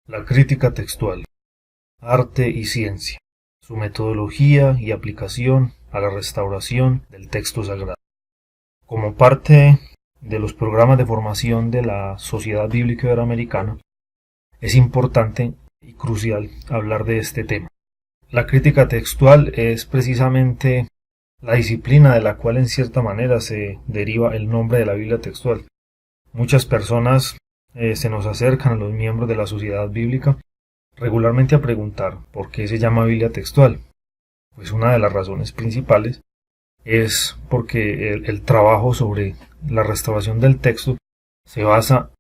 La crítica textual, arte y ciencia, su metodología y aplicación a la restauración del texto sagrado. Como parte de los programas de formación de la Sociedad Bíblica Iberoamericana, es importante y crucial hablar de este tema. La crítica textual es precisamente la disciplina de la cual en cierta manera se deriva el nombre de la Biblia textual. Muchas personas se nos acercan a los miembros de la Sociedad Bíblica regularmente a preguntar por qué se llama Biblia textual. Pues una de las razones principales es porque el trabajo sobre la restauración del texto se basa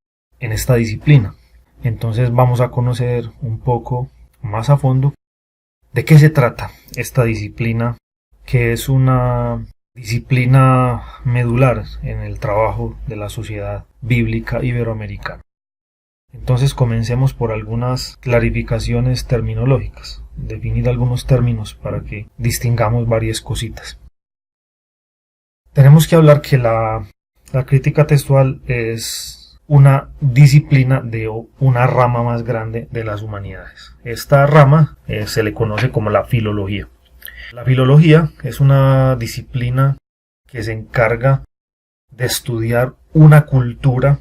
en esta disciplina. Entonces vamos a conocer un poco más a fondo de qué se trata esta disciplina, que es una disciplina medular en el trabajo de la Sociedad Bíblica Iberoamericana. Entonces comencemos por algunas clarificaciones terminológicas, definir algunos términos para que distingamos varias cositas. Tenemos que hablar que la crítica textual es una disciplina de una rama más grande de las humanidades. Esta rama se le conoce como la filología. La filología es una disciplina que se encarga de estudiar una cultura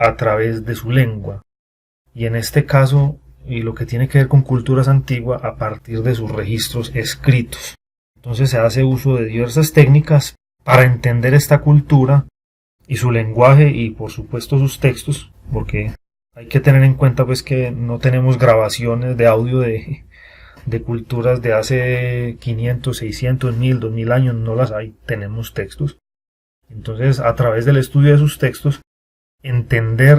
a través de su lengua, y en este caso, y lo que tiene que ver con culturas antiguas, a partir de sus registros escritos. Entonces se hace uso de diversas técnicas para entender esta cultura y su lenguaje y por supuesto sus textos, porque hay que tener en cuenta pues que no tenemos grabaciones de audio de culturas de hace 500, 600, 1000, 2000 años, no las hay, tenemos textos. Entonces, a través del estudio de sus textos, entender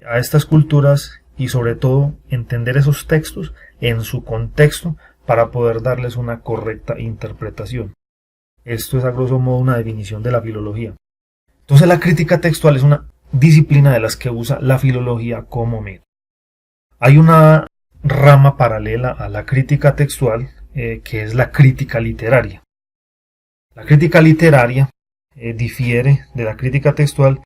a estas culturas y sobre todo entender esos textos en su contexto para poder darles una correcta interpretación. Esto es a grosso modo una definición de la filología. Entonces la crítica textual es una disciplina de las que usa la filología como medio. Hay una rama paralela a la crítica textual que es la crítica literaria. La crítica literaria difiere de la crítica textual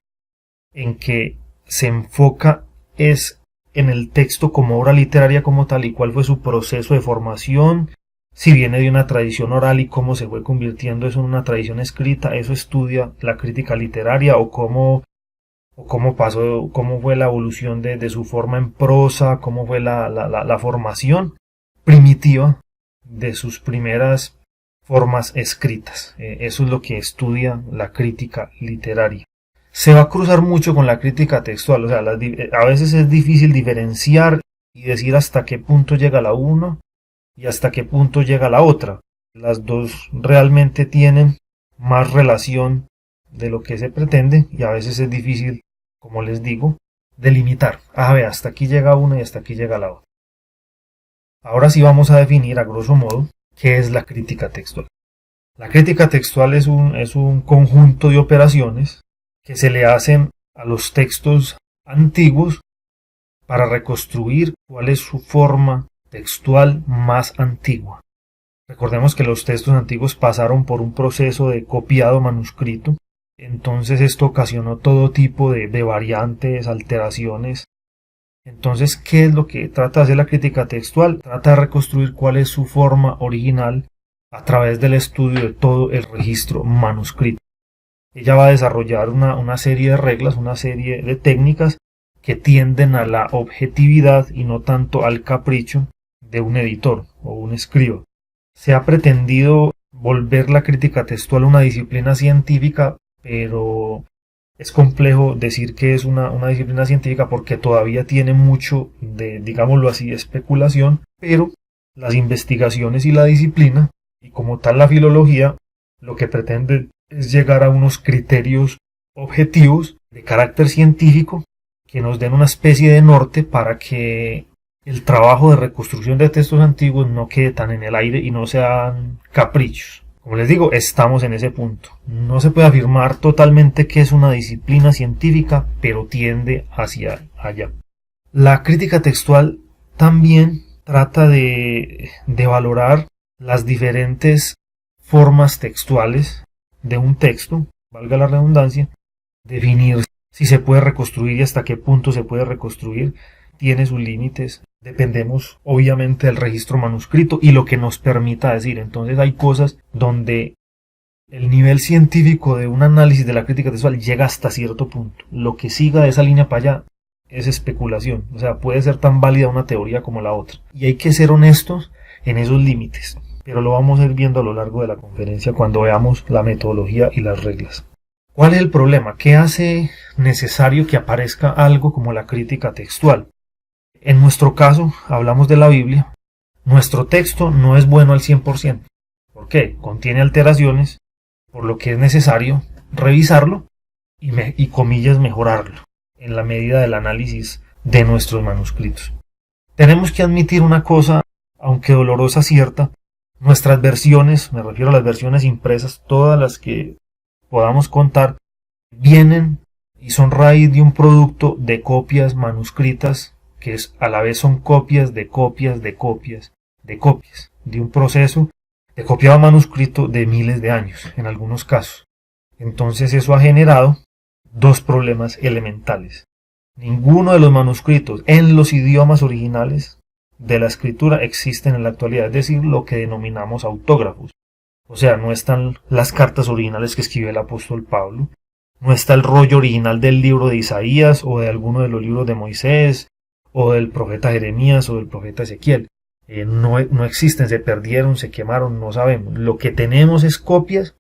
en que se enfoca es en el texto como obra literaria como tal y cuál fue su proceso de formación, si viene de una tradición oral y cómo se fue convirtiendo eso en una tradición escrita. Eso estudia la crítica literaria, o cómo pasó, cómo fue la evolución de su forma en prosa, cómo fue la formación primitiva de sus primeras formas escritas. Eso es lo que estudia la crítica literaria. Se va a cruzar mucho con la crítica textual, o sea, a veces es difícil diferenciar y decir hasta qué punto llega la una y hasta qué punto llega la otra. Las dos realmente tienen más relación de lo que se pretende y a veces es difícil, como les digo, delimitar. Hasta aquí llega una y hasta aquí llega la otra. Ahora sí vamos a definir a grosso modo qué es la crítica textual. La crítica textual es un conjunto de operaciones que se le hacen a los textos antiguos para reconstruir cuál es su forma textual más antigua. Recordemos que los textos antiguos pasaron por un proceso de copiado manuscrito, entonces esto ocasionó todo tipo de variantes, alteraciones. Entonces, ¿qué es lo que trata de hacer la crítica textual? Trata de reconstruir cuál es su forma original a través del estudio de todo el registro manuscrito. Ella va a desarrollar una serie de reglas, una serie de técnicas que tienden a la objetividad y no tanto al capricho de un editor o un escriba. Se ha pretendido volver la crítica textual una disciplina científica, pero es complejo decir que es una disciplina científica porque todavía tiene mucho de, digámoslo así, especulación, pero las investigaciones y la disciplina, y como tal la filología, lo que pretende es llegar a unos criterios objetivos de carácter científico que nos den una especie de norte para que el trabajo de reconstrucción de textos antiguos no quede tan en el aire y no sean caprichos. Como les digo, estamos en ese punto. No se puede afirmar totalmente que es una disciplina científica, pero tiende hacia allá. La crítica textual también trata de valorar las diferentes formas textuales de un texto, valga la redundancia, definir si se puede reconstruir y hasta qué punto se puede reconstruir, tiene sus límites. Dependemos obviamente del registro manuscrito y lo que nos permita decir. Entonces hay cosas donde el nivel científico de un análisis de la crítica textual llega hasta cierto punto. Lo que siga de esa línea para allá es especulación. O sea, puede ser tan válida una teoría como la otra. Y hay que ser honestos en esos límites. Pero lo vamos a ir viendo a lo largo de la conferencia cuando veamos la metodología y las reglas. ¿Cuál es el problema? ¿Qué hace necesario que aparezca algo como la crítica textual? En nuestro caso, hablamos de la Biblia. Nuestro texto no es bueno al 100%. ¿Por qué? Contiene alteraciones, por lo que es necesario revisarlo y comillas mejorarlo en la medida del análisis de nuestros manuscritos. Tenemos que admitir una cosa, aunque dolorosa, cierta. Nuestras versiones, me refiero a las versiones impresas, todas las que podamos contar, vienen y son raíz de un producto de copias manuscritas que a la vez son copias de copias de copias de copias, de un proceso de copiado manuscrito de miles de años, en algunos casos. Entonces eso ha generado dos problemas elementales. Ninguno de los manuscritos en los idiomas originales de la escritura existen en la actualidad, es decir, lo que denominamos autógrafos. O sea, no están las cartas originales que escribió el apóstol Pablo, no está el rollo original del libro de Isaías o de alguno de los libros de Moisés o del profeta Jeremías o del profeta Ezequiel. No existen, se perdieron, se quemaron, no sabemos. Lo que tenemos es copias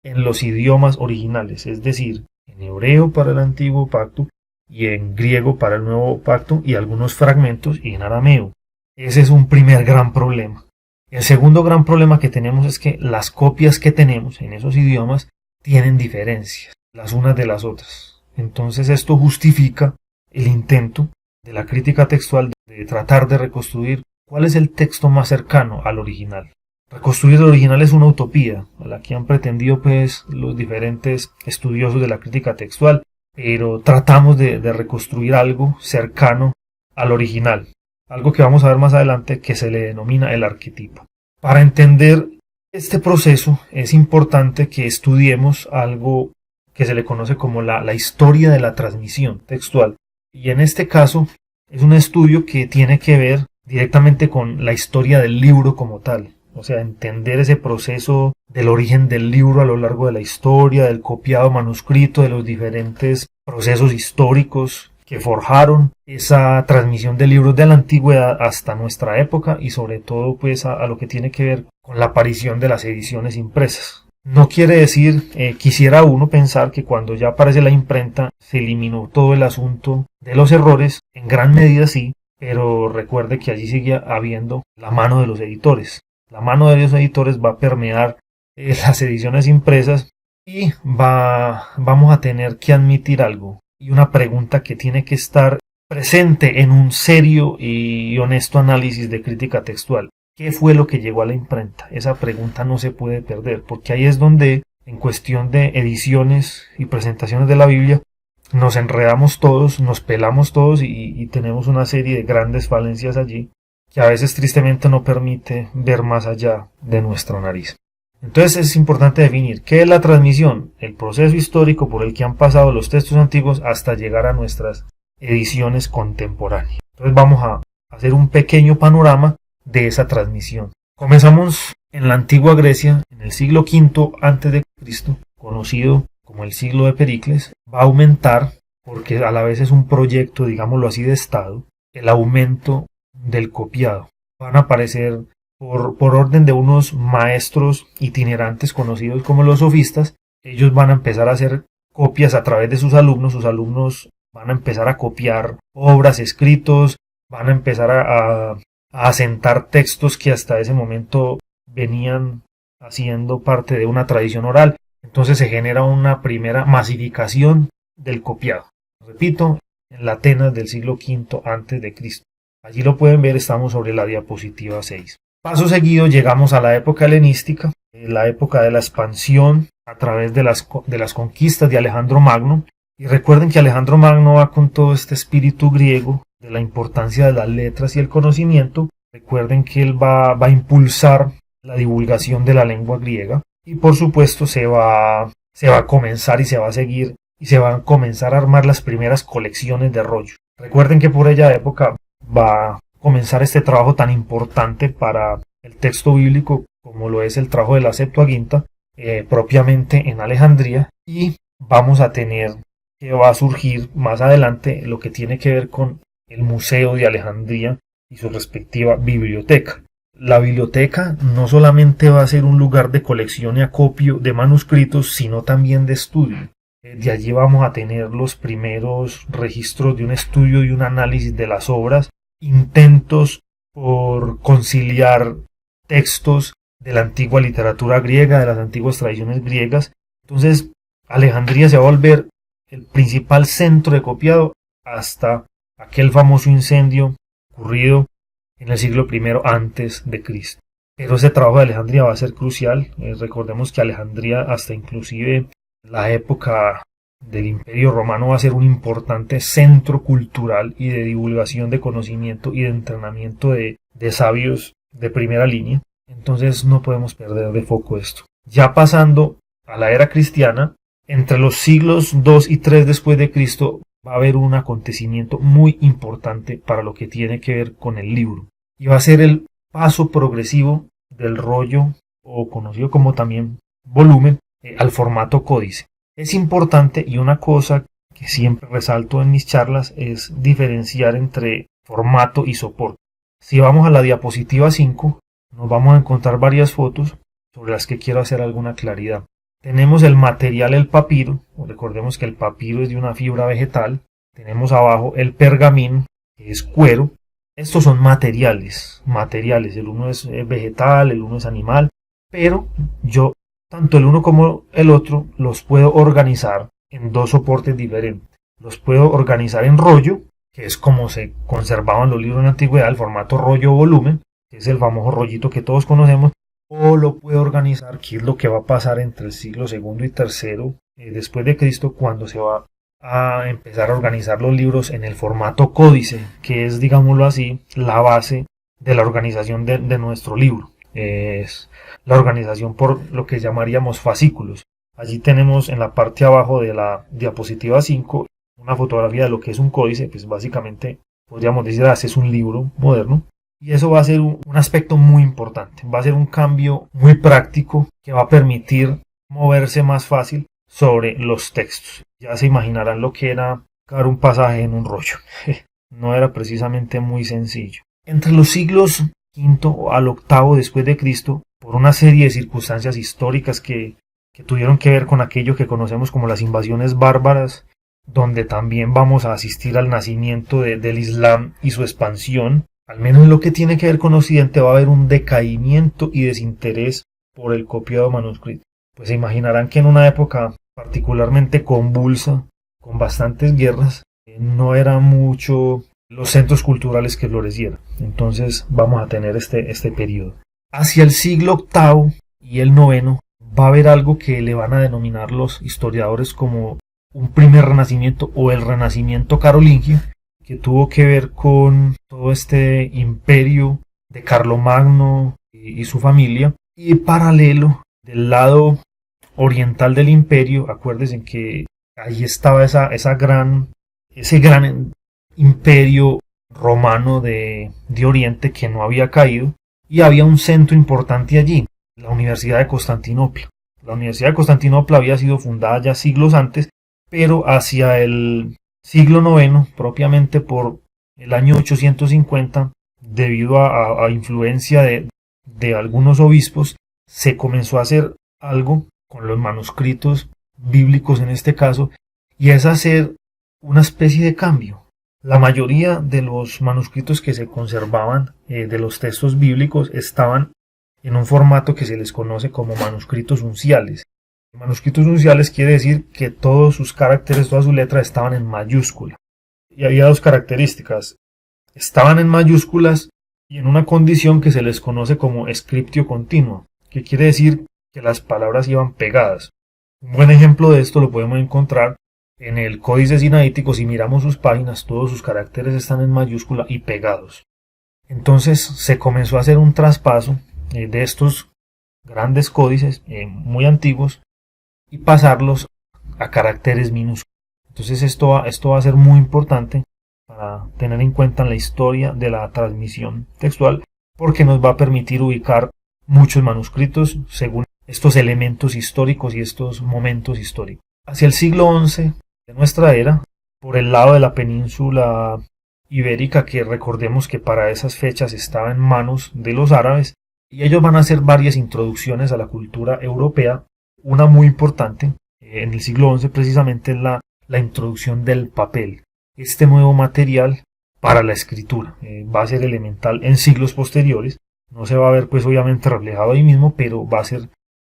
en los idiomas originales, es decir, en hebreo para el antiguo pacto y en griego para el nuevo pacto y algunos fragmentos y en arameo. Ese es un primer gran problema. El segundo gran problema que tenemos es que las copias que tenemos en esos idiomas tienen diferencias las unas de las otras. Entonces esto justifica el intento de la crítica textual de tratar de reconstruir cuál es el texto más cercano al original. Reconstruir el original es una utopía, a la que han pretendido pues los diferentes estudiosos de la crítica textual, pero tratamos de reconstruir algo cercano al original, algo que vamos a ver más adelante que se le denomina el arquetipo. Para entender este proceso es importante que estudiemos algo que se le conoce como la historia de la transmisión textual, y en este caso es un estudio que tiene que ver directamente con la historia del libro como tal. O sea, entender ese proceso del origen del libro a lo largo de la historia, del copiado manuscrito, de los diferentes procesos históricos que forjaron esa transmisión de libros de la antigüedad hasta nuestra época y sobre todo pues a lo que tiene que ver con la aparición de las ediciones impresas. No quiere decir, quisiera uno pensar que cuando ya aparece la imprenta se eliminó todo el asunto de los errores, en gran medida sí, pero recuerde que allí sigue habiendo la mano de los editores. La mano de los editores va a permear las ediciones impresas y vamos a tener que admitir algo y una pregunta que tiene que estar presente en un serio y honesto análisis de crítica textual. ¿Qué fue lo que llegó a la imprenta? Esa pregunta no se puede perder, porque ahí es donde, en cuestión de ediciones y presentaciones de la Biblia, nos enredamos todos, nos pelamos todos y tenemos una serie de grandes falencias allí que a veces tristemente no permite ver más allá de nuestra nariz. Entonces es importante definir qué es la transmisión, el proceso histórico por el que han pasado los textos antiguos hasta llegar a nuestras ediciones contemporáneas. Entonces vamos a hacer un pequeño panorama de esa transmisión. Comenzamos en la antigua Grecia, en el siglo V a.C., conocido como el siglo de Pericles. Va a aumentar, porque a la vez es un proyecto, digámoslo así, de Estado, el aumento del copiado. Van a aparecer por orden de unos maestros itinerantes conocidos como los sofistas. Ellos van a empezar a hacer copias a través de sus alumnos van a empezar a copiar obras, escritos, van a empezar a asentar textos que hasta ese momento venían haciendo parte de una tradición oral. Entonces se genera una primera masificación del copiado. Repito, en la Atenas del siglo V a.C. Allí lo pueden ver, estamos sobre la diapositiva 6. Paso seguido llegamos a la época helenística, la época de la expansión a través de las conquistas de Alejandro Magno. Y recuerden que Alejandro Magno va con todo este espíritu griego de la importancia de las letras y el conocimiento. Recuerden que él va a impulsar la divulgación de la lengua griega y por supuesto se va a comenzar y se va a seguir y se van a comenzar a armar las primeras colecciones de rollo. Recuerden que por aquella época va a comenzar este trabajo tan importante para el texto bíblico como lo es el trabajo de la Septuaginta, propiamente en Alejandría, y vamos a tener que va a surgir más adelante lo que tiene que ver con el Museo de Alejandría y su respectiva biblioteca. La biblioteca no solamente va a ser un lugar de colección y acopio de manuscritos, sino también de estudio. De allí vamos a tener los primeros registros de un estudio y un análisis de las obras, intentos por conciliar textos de la antigua literatura griega, de las antiguas tradiciones griegas. Entonces, Alejandría se va a volver el principal centro de copiado hasta aquel famoso incendio ocurrido en el siglo I antes de Cristo. Pero ese trabajo de Alejandría va a ser crucial. Recordemos que Alejandría, hasta inclusive la época del Imperio Romano, va a ser un importante centro cultural y de divulgación de conocimiento y de entrenamiento de sabios de primera línea. Entonces no podemos perder de foco esto. Ya pasando a la era cristiana, entre los siglos II y III después de Cristo va a haber un acontecimiento muy importante para lo que tiene que ver con el libro. Y va a ser el paso progresivo del rollo, o conocido como también volumen, al formato códice. Es importante, y una cosa que siempre resalto en mis charlas es diferenciar entre formato y soporte. Si vamos a la diapositiva 5, nos vamos a encontrar varias fotos sobre las que quiero hacer alguna claridad. Tenemos el material, el papiro. Recordemos que el papiro es de una fibra vegetal. Tenemos abajo el pergamino, que es cuero. Estos son materiales. El uno es vegetal, el uno es animal. Pero yo, tanto el uno como el otro, los puedo organizar en dos soportes diferentes. Los puedo organizar en rollo, que es como se conservaban los libros en la antigüedad, el formato rollo volumen, que es el famoso rollito que todos conocemos. O lo puedo organizar, que es lo que va a pasar entre el siglo II y III después de Cristo, cuando se va a empezar a organizar los libros en el formato códice, que es, digámoslo así, la base de la organización de nuestro libro. Es la organización por lo que llamaríamos fascículos. Allí tenemos en la parte abajo de la diapositiva 5 una fotografía de lo que es un códice. Pues básicamente podríamos decir, este es un libro moderno. Y eso va a ser un aspecto muy importante, va a ser un cambio muy práctico que va a permitir moverse más fácil sobre los textos. Ya se imaginarán lo que era buscar un pasaje en un rollo. No era precisamente muy sencillo. Entre los siglos V al VIII después de Cristo, por una serie de circunstancias históricas que tuvieron que ver con aquello que conocemos como las invasiones bárbaras, donde también vamos a asistir al nacimiento del Islam y su expansión, al menos en lo que tiene que ver con Occidente, va a haber un decaimiento y desinterés por el copiado de manuscritos. Pues se imaginarán que en una época particularmente convulsa, con bastantes guerras, no era mucho los centros culturales que florecieran. Entonces vamos a tener este periodo. Hacia el siglo VIII y el IX va a haber algo que le van a denominar los historiadores como un primer renacimiento o el renacimiento carolingio, que tuvo que ver con todo este imperio de Carlomagno y su familia. Y paralelo, del lado oriental del imperio, acuérdense que ahí estaba ese gran imperio romano de Oriente que no había caído, y había un centro importante allí, la Universidad de Constantinopla. La Universidad de Constantinopla había sido fundada ya siglos antes, pero hacia el siglo IX, propiamente por el año 850, debido a influencia de algunos obispos, se comenzó a hacer algo con los manuscritos bíblicos en este caso, y es hacer una especie de cambio. La mayoría de los manuscritos que se conservaban de los textos bíblicos estaban en un formato que se les conoce como manuscritos unciales. Manuscritos unciales quiere decir que todos sus caracteres, todas sus letras estaban en mayúscula. Y había dos características. Estaban en mayúsculas y en una condición que se les conoce como scriptio continuo, que quiere decir que las palabras iban pegadas. Un buen ejemplo de esto lo podemos encontrar en el Códice Sinaítico. Si miramos sus páginas, todos sus caracteres están en mayúscula y pegados. Entonces se comenzó a hacer un traspaso de estos grandes códices muy antiguos y pasarlos a caracteres minúsculos. Entonces esto va a ser muy importante para tener en cuenta en la historia de la transmisión textual, porque nos va a permitir ubicar muchos manuscritos según estos elementos históricos y estos momentos históricos. Hacia el siglo XI de nuestra era, por el lado de la península ibérica, que recordemos que para esas fechas estaba en manos de los árabes, y ellos van a hacer varias introducciones a la cultura europea. Una muy importante en el siglo XI precisamente es la introducción del papel, este nuevo material para la escritura. Va a ser elemental en siglos posteriores, no se va a ver pues obviamente reflejado ahí mismo, pero va a ser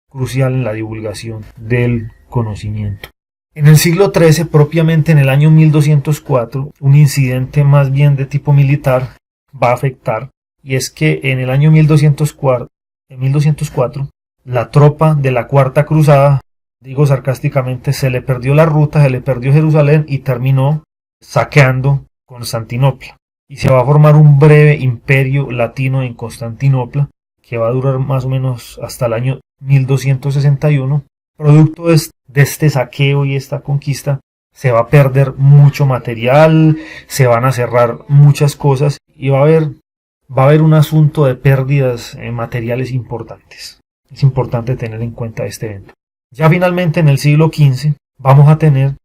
crucial en la divulgación del conocimiento. En el siglo XIII, propiamente en el año 1204, un incidente más bien de tipo militar va a afectar, y es que en el año 1204, la tropa de la Cuarta Cruzada, digo sarcásticamente, se le perdió la ruta, se le perdió Jerusalén y terminó saqueando Constantinopla. Y se va a formar un breve imperio latino en Constantinopla, que va a durar más o menos hasta el año 1261. Producto de este saqueo y esta conquista, se va a perder mucho material, se van a cerrar muchas cosas y va a haber un asunto de pérdidas materiales importantes. Es importante tener en cuenta este evento. Ya finalmente en el siglo XV vamos a tener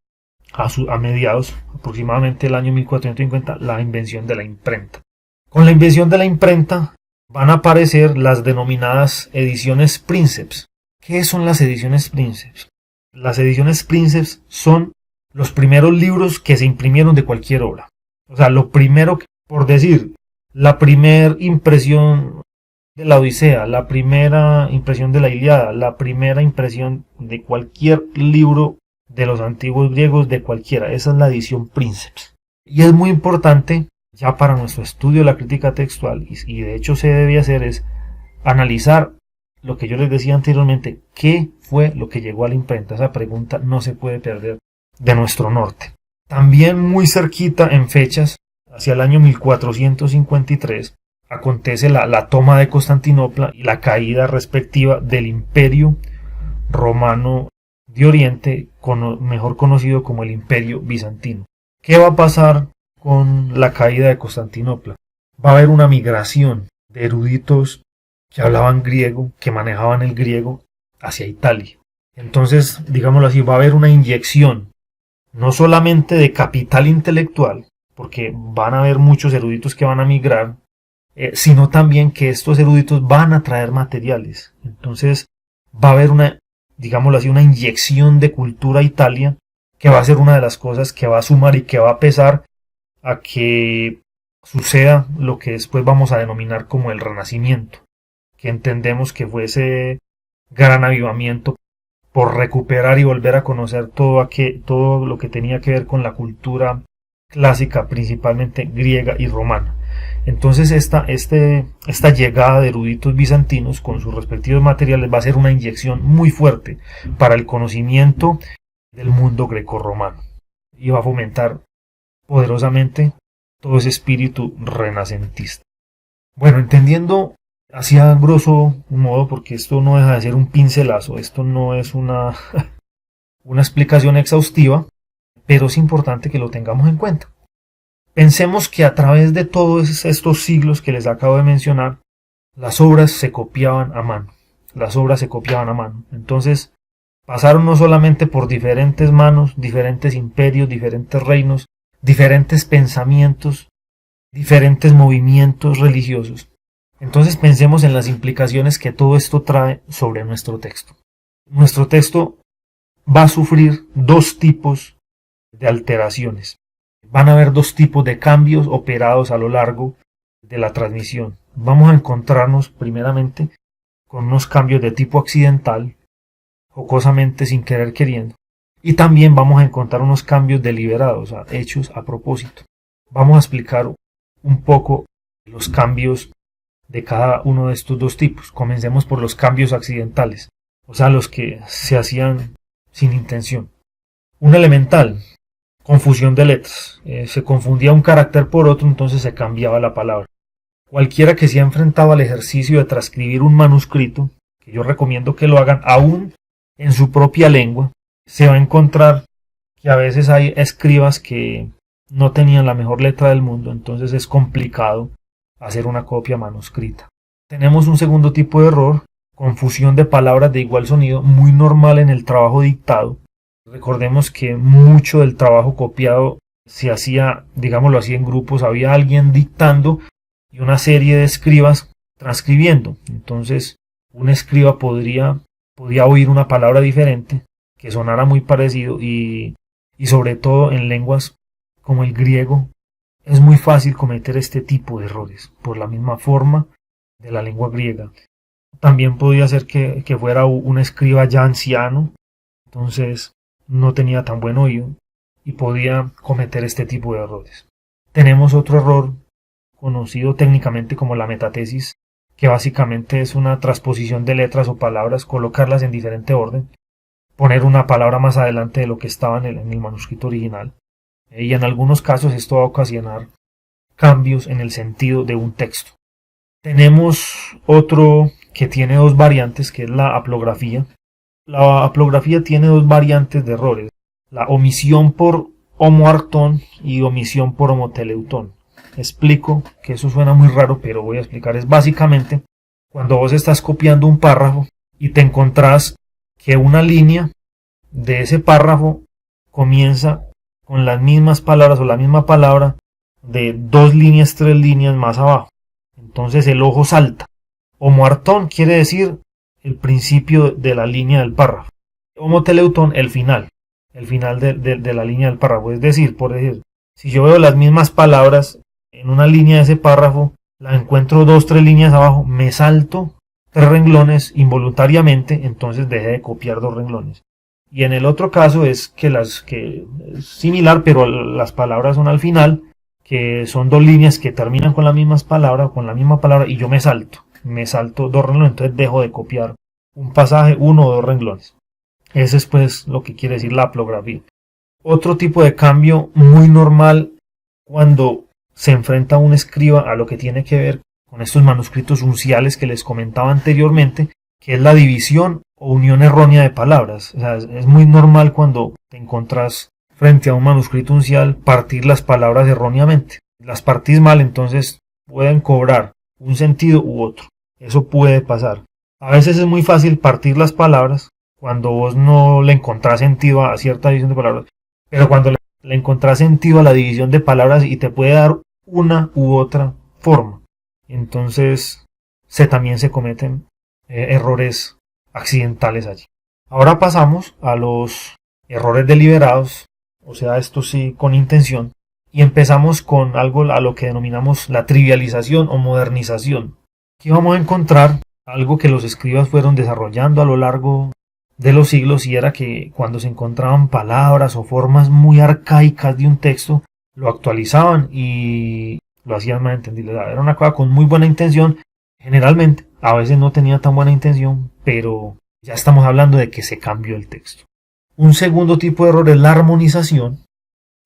a mediados, aproximadamente el año 1450, la invención de la imprenta. Con la invención de la imprenta van a aparecer las denominadas ediciones Princeps. ¿Qué son las ediciones Princeps? Las ediciones Princeps son los primeros libros que se imprimieron de cualquier obra. O sea, lo primero, por decir, la primera impresión de la Odisea, la primera impresión de la Ilíada, la primera impresión de cualquier libro de los antiguos griegos, de cualquiera. Esa es la edición Princeps. Y es muy importante ya para nuestro estudio de la crítica textual, y de hecho se debe hacer, es analizar lo que yo les decía anteriormente, ¿qué fue lo que llegó a la imprenta? Esa pregunta no se puede perder de nuestro norte. También muy cerquita en fechas, hacia el año 1453, acontece la toma de Constantinopla y la caída respectiva del Imperio Romano de Oriente, mejor conocido como el Imperio Bizantino. ¿Qué va a pasar con la caída de Constantinopla? Va a haber una migración de eruditos que hablaban griego, que manejaban el griego, hacia Italia. Entonces, digámoslo así, va a haber una inyección, no solamente de capital intelectual, porque van a haber muchos eruditos que van a migrar, sino también que estos eruditos van a traer materiales. Entonces, va a haber digámoslo así, una inyección de cultura a Italia, que va a ser una de las cosas que va a sumar y que va a pesar a que suceda lo que después vamos a denominar como el Renacimiento, que entendemos que fue ese gran avivamiento por recuperar y volver a conocer todo lo que tenía que ver con la cultura clásica, principalmente griega y romana. Entonces esta llegada de eruditos bizantinos con sus respectivos materiales va a ser una inyección muy fuerte para el conocimiento del mundo grecorromano y va a fomentar poderosamente todo ese espíritu renacentista. Bueno, entendiendo así a grosso modo, porque esto no deja de ser un pincelazo, esto no es una explicación exhaustiva, pero es importante que lo tengamos en cuenta. Pensemos que a través de todos estos siglos que les acabo de mencionar, las obras se copiaban a mano. Entonces, pasaron no solamente por diferentes manos, diferentes imperios, diferentes reinos, diferentes pensamientos, diferentes movimientos religiosos. Entonces pensemos en las implicaciones que todo esto trae sobre nuestro texto. Nuestro texto va a sufrir dos tipos de alteraciones. Van a haber dos tipos de cambios operados a lo largo de la transmisión. Vamos a encontrarnos primeramente con unos cambios de tipo accidental, jocosamente sin querer queriendo, y también vamos a encontrar unos cambios deliberados, hechos a propósito. Vamos a explicar un poco los cambios de cada uno de estos dos tipos. Comencemos por los cambios accidentales, o sea, los que se hacían sin intención. Un elemental, confusión de letras. Se confundía un carácter por otro, entonces se cambiaba la palabra. Cualquiera que se ha enfrentado al ejercicio de transcribir un manuscrito, que yo recomiendo que lo hagan aún en su propia lengua, se va a encontrar que a veces hay escribas que no tenían la mejor letra del mundo, entonces es complicado hacer una copia manuscrita. Tenemos un segundo tipo de error, confusión de palabras de igual sonido, muy normal en el trabajo dictado. Recordemos que mucho del trabajo copiado se hacía, digámoslo así, en grupos. Había alguien dictando y una serie de escribas transcribiendo. Entonces, un escriba podía oír una palabra diferente que sonara muy parecido y sobre todo en lenguas como el griego es muy fácil cometer este tipo de errores por la misma forma de la lengua griega. También podía ser que fuera un escriba ya anciano, entonces no tenía tan buen oído y podía cometer este tipo de errores. Tenemos otro error conocido técnicamente como la metatesis, que básicamente es una transposición de letras o palabras, colocarlas en diferente orden, poner una palabra más adelante de lo que estaba en el manuscrito original. Y en algunos casos esto va a ocasionar cambios en el sentido de un texto. Tenemos otro que tiene dos variantes, que es la haplografía. La haplografía tiene dos variantes de errores, la omisión por homoartón y omisión por homoteleutón. Explico que eso suena muy raro, pero voy a explicar. Es básicamente cuando vos estás copiando un párrafo y te encontrás que una línea de ese párrafo comienza con las mismas palabras o la misma palabra de 2 líneas, 3 líneas más abajo. Entonces el ojo salta. Homoartón quiere decir el principio de la línea del párrafo. Homoteleutón, el final de la línea del párrafo. Es decir, por decir, si yo veo las mismas palabras en una línea de ese párrafo, la encuentro 2, 3 líneas abajo, me salto 3 renglones involuntariamente, entonces dejé de copiar 2 renglones. Y en el otro caso es que es similar, pero las palabras son al final, que son 2 líneas que terminan con las mismas palabras, y yo me salto 2 renglones, entonces dejo de copiar un pasaje, 1 o 2 renglones. Ese es pues lo que quiere decir la haplografía. Otro tipo de cambio muy normal cuando se enfrenta un escriba a lo que tiene que ver con estos manuscritos unciales que les comentaba anteriormente, que es la división o unión errónea de palabras. O sea, es muy normal cuando te encontrás frente a un manuscrito uncial partir las palabras erróneamente. Las partís mal, entonces pueden cobrar un sentido u otro. Eso puede pasar. A veces es muy fácil partir las palabras cuando vos no le encontrás sentido a cierta división de palabras, pero cuando le encontrás sentido a la división de palabras y te puede dar una u otra forma, entonces también se cometen errores accidentales allí. Ahora pasamos a los errores deliberados, o sea, esto sí con intención, y empezamos con algo a lo que denominamos la trivialización o modernización. Aquí vamos a encontrar algo que los escribas fueron desarrollando a lo largo de los siglos, y era que cuando se encontraban palabras o formas muy arcaicas de un texto, lo actualizaban y lo hacían más entendible. Era una cosa con muy buena intención, generalmente, a veces no tenía tan buena intención, pero ya estamos hablando de que se cambió el texto. Un segundo tipo de error es la armonización.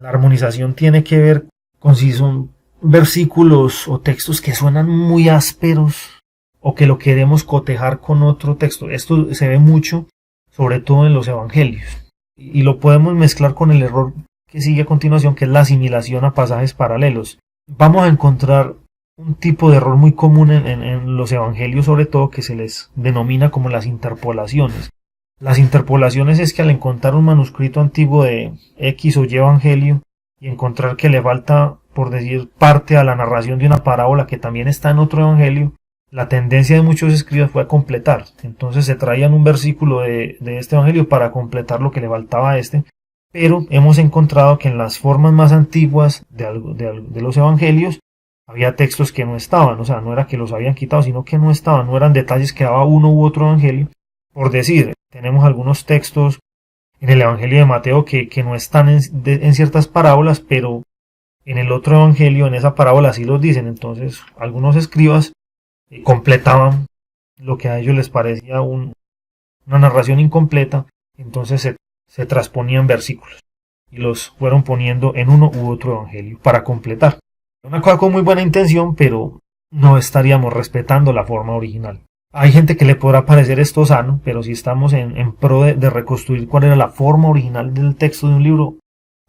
La armonización tiene que ver con si son versículos o textos que suenan muy ásperos o que lo queremos cotejar con otro texto. Esto se ve mucho, sobre todo en los evangelios, y lo podemos mezclar con el error que sigue a continuación, que es la asimilación a pasajes paralelos. Vamos a encontrar un tipo de error muy común en los evangelios, sobre todo, que se les denomina como las interpolaciones. Las interpolaciones es que al encontrar un manuscrito antiguo de X o Y evangelio y encontrar que le falta, por decir, parte a la narración de una parábola que también está en otro evangelio, la tendencia de muchos escribas fue a completar. Entonces se traían un versículo de este evangelio para completar lo que le faltaba a este. Pero hemos encontrado que en las formas más antiguas de los evangelios había textos que no estaban. O sea, no era que los habían quitado, sino que no estaban. No eran detalles que daba uno u otro evangelio. Por decir, tenemos algunos textos en el evangelio de Mateo que no están en ciertas parábolas, pero en el otro evangelio, en esa parábola, sí los dicen. Entonces, algunos escribas completaban lo que a ellos les parecía una narración incompleta, entonces se transponían versículos y los fueron poniendo en uno u otro evangelio para completar. Una cosa con muy buena intención, pero no estaríamos respetando la forma original. Hay gente que le podrá parecer esto sano, pero si estamos en pro de reconstruir cuál era la forma original del texto de un libro,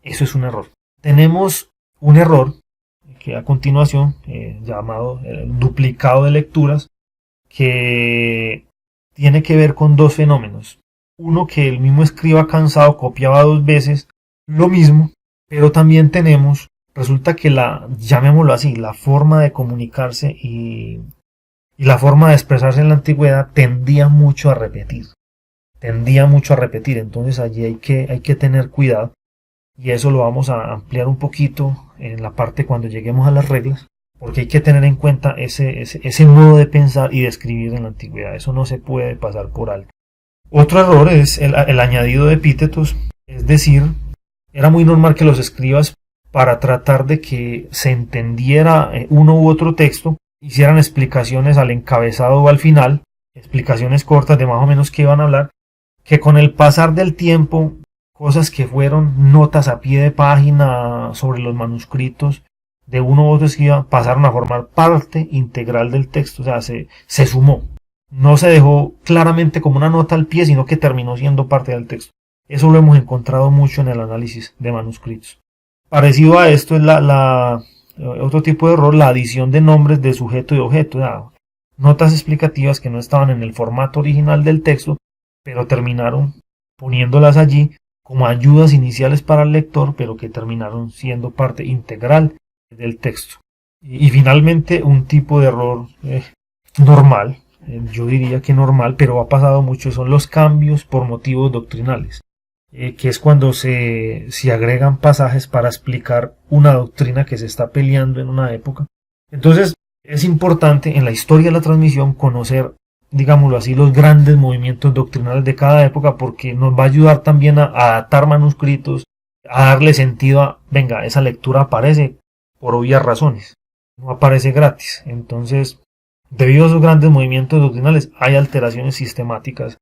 Eso es un error. Tenemos un error que a continuación, llamado duplicado de lecturas, que tiene que ver con dos fenómenos. Uno, que el mismo escriba cansado copiaba 2 veces lo mismo, pero también resulta que llamémoslo así, la forma de comunicarse y la forma de expresarse en la antigüedad tendía mucho a repetir. Entonces allí hay que tener cuidado, y eso lo vamos a ampliar un poquito en la parte cuando lleguemos a las reglas, porque hay que tener en cuenta ese modo de pensar y de escribir en la antigüedad. Eso no se puede pasar por alto. Otro error es el añadido de epítetos, es decir, era muy normal que los escribas, para tratar de que se entendiera uno u otro texto, hicieran explicaciones al encabezado o al final, explicaciones cortas de más o menos qué iban a hablar, que con el pasar del tiempo, cosas que fueron notas a pie de página sobre los manuscritos de uno u otro escriba, pasaron a formar parte integral del texto, o sea, se sumó. No se dejó claramente como una nota al pie, sino que terminó siendo parte del texto. Eso lo hemos encontrado mucho en el análisis de manuscritos. Parecido a esto es otro tipo de error, la adición de nombres de sujeto y objeto. O sea, notas explicativas que no estaban en el formato original del texto, pero terminaron poniéndolas allí como ayudas iniciales para el lector, pero que terminaron siendo parte integral del texto. Y finalmente, un tipo de error normal, yo diría que normal, pero ha pasado mucho, son los cambios por motivos doctrinales, que es cuando se agregan pasajes para explicar una doctrina que se está peleando en una época. Entonces es importante en la historia de la transmisión conocer, digámoslo así, los grandes movimientos doctrinales de cada época, porque nos va a ayudar también a adaptar manuscritos, a darle sentido a, venga, esa lectura aparece por obvias razones, no aparece gratis. Entonces, debido a esos grandes movimientos doctrinales, hay alteraciones sistemáticas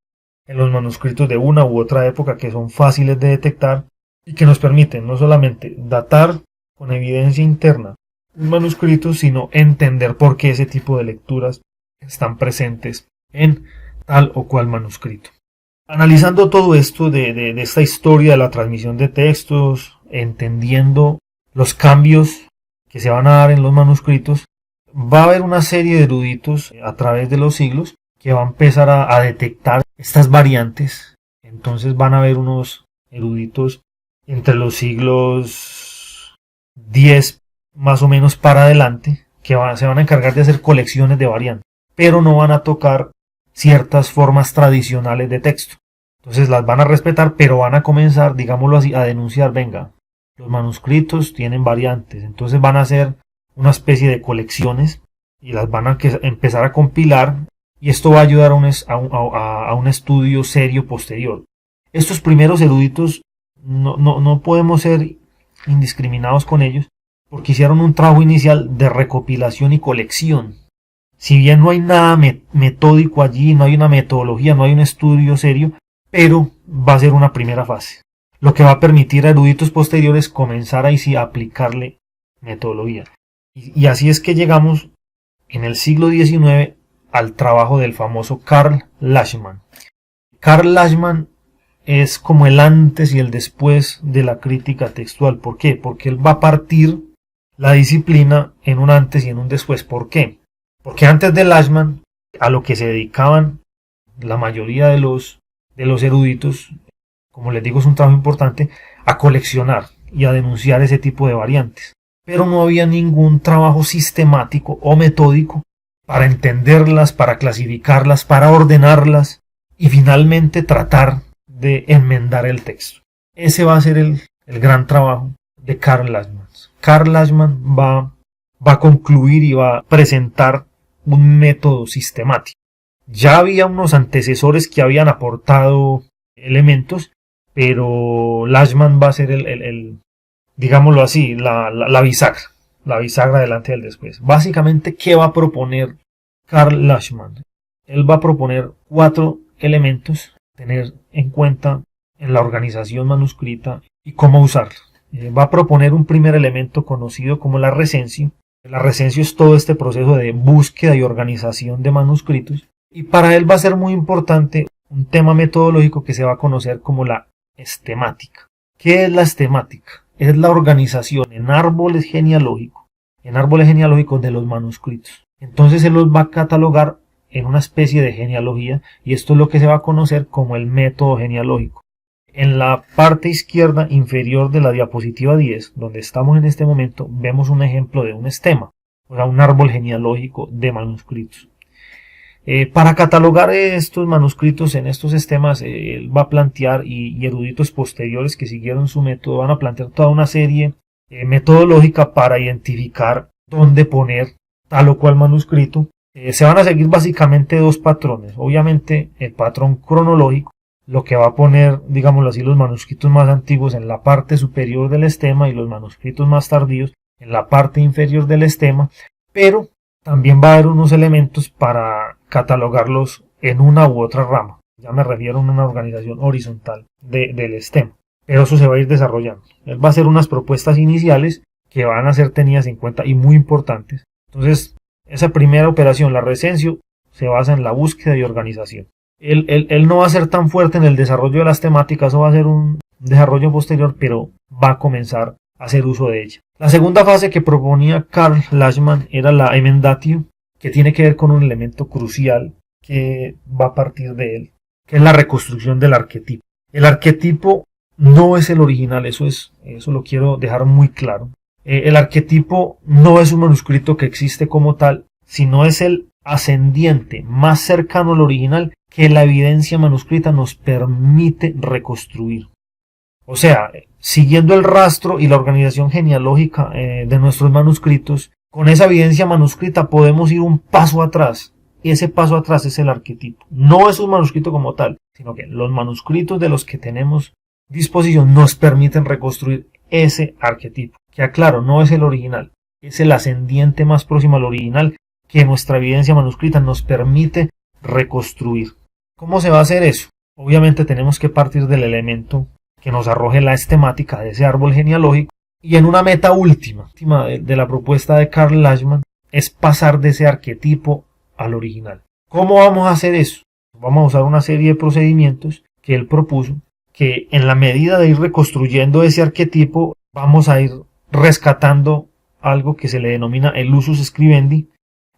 en los manuscritos de una u otra época que son fáciles de detectar y que nos permiten no solamente datar con evidencia interna un manuscrito, sino entender por qué ese tipo de lecturas están presentes en tal o cual manuscrito. Analizando todo esto de esta historia de la transmisión de textos, entendiendo los cambios que se van a dar en los manuscritos, va a haber una serie de eruditos a través de los siglos que va a empezar a detectar estas variantes. Entonces van a haber unos eruditos entre los siglos 10 más o menos para adelante que se van a encargar de hacer colecciones de variantes, pero no van a tocar ciertas formas tradicionales de texto. Entonces las van a respetar, pero van a comenzar, digámoslo así, a denunciar, venga, los manuscritos tienen variantes. Entonces van a hacer una especie de colecciones y las van a empezar a compilar, y esto va a ayudar a un estudio serio posterior. Estos primeros eruditos no podemos ser indiscriminados con ellos, porque hicieron un trabajo inicial de recopilación y colección. Si bien no hay nada metódico allí, no hay una metodología, no hay un estudio serio, pero va a ser una primera fase, lo que va a permitir a eruditos posteriores comenzar ahí sí a aplicarle metodología. Y así es que llegamos en el siglo XIX al trabajo del famoso Karl Lachmann. Karl Lachmann es como el antes y el después de la crítica textual. ¿Por qué? Porque él va a partir la disciplina en un antes y en un después. ¿Por qué? Porque antes de Lachmann, a lo que se dedicaban la mayoría de los eruditos, como les digo, es un trabajo importante, a coleccionar y a denunciar ese tipo de variantes. Pero no había ningún trabajo sistemático o metódico para entenderlas, para clasificarlas, para ordenarlas y finalmente tratar de enmendar el texto. Ese va a ser el gran trabajo de Karl Lachmann. Karl Lachmann va a concluir y va a presentar un método sistemático. Ya había unos antecesores que habían aportado elementos, pero Lachmann va a ser digámoslo así, la bisagra delante del después. Básicamente, ¿qué va a proponer Karl Lachmann? Él va a proponer 4 elementos a tener en cuenta en la organización manuscrita y cómo usarlos. Va a proponer un primer elemento conocido como la recensio. La recensio es todo este proceso de búsqueda y organización de manuscritos. Y para él va a ser muy importante un tema metodológico que se va a conocer como la estemática. ¿Qué es la estemática? es la organización en árboles genealógicos de los manuscritos. Entonces se los va a catalogar en una especie de genealogía, y esto es lo que se va a conocer como el método genealógico. En la parte izquierda inferior de la diapositiva 10, donde estamos en este momento, vemos un ejemplo de un estema, o sea, un árbol genealógico de manuscritos. Para catalogar estos manuscritos en estos estemas, él va a plantear, y eruditos posteriores que siguieron su método van a plantear toda una serie metodológica para identificar dónde poner tal o cual manuscrito. Se van a seguir básicamente dos patrones. Obviamente el patrón cronológico, lo que va a poner, digámoslo así, los manuscritos más antiguos en la parte superior del estema y los manuscritos más tardíos en la parte inferior del estema, pero también va a haber unos elementos para catalogarlos en una u otra rama. Ya me refiero a una organización horizontal del estema, pero eso se va a ir desarrollando. Él va a hacer unas propuestas iniciales que van a ser tenidas en cuenta y muy importantes. Entonces, esa primera operación, la recencio, se basa en la búsqueda y organización. Él no va a ser tan fuerte en el desarrollo de las temáticas, eso va a ser un desarrollo posterior, pero va a comenzar a hacer uso de ella. La segunda fase que proponía Karl Lachmann era la emendatio, que tiene que ver con un elemento crucial que va a partir de él, que es la reconstrucción del arquetipo. El arquetipo no es el original, eso lo quiero dejar muy claro. El arquetipo no es un manuscrito que existe como tal, sino es el ascendiente más cercano al original que la evidencia manuscrita nos permite reconstruir. O sea, siguiendo el rastro y la organización genealógica de nuestros manuscritos, con esa evidencia manuscrita podemos ir un paso atrás. Y ese paso atrás es el arquetipo. No es un manuscrito como tal, sino que los manuscritos de los que tenemos disposición nos permiten reconstruir ese arquetipo. Que aclaro, no es el original, es el ascendiente más próximo al original que nuestra evidencia manuscrita nos permite reconstruir. ¿Cómo se va a hacer eso? Obviamente tenemos que partir del elemento que nos arroje la estemática de ese árbol genealógico, y en una meta última de la propuesta de Karl Lachmann es pasar de ese arquetipo al original. ¿Cómo vamos a hacer eso? Vamos a usar una serie de procedimientos que él propuso, que en la medida de ir reconstruyendo ese arquetipo vamos a ir rescatando algo que se le denomina el usus scribendi.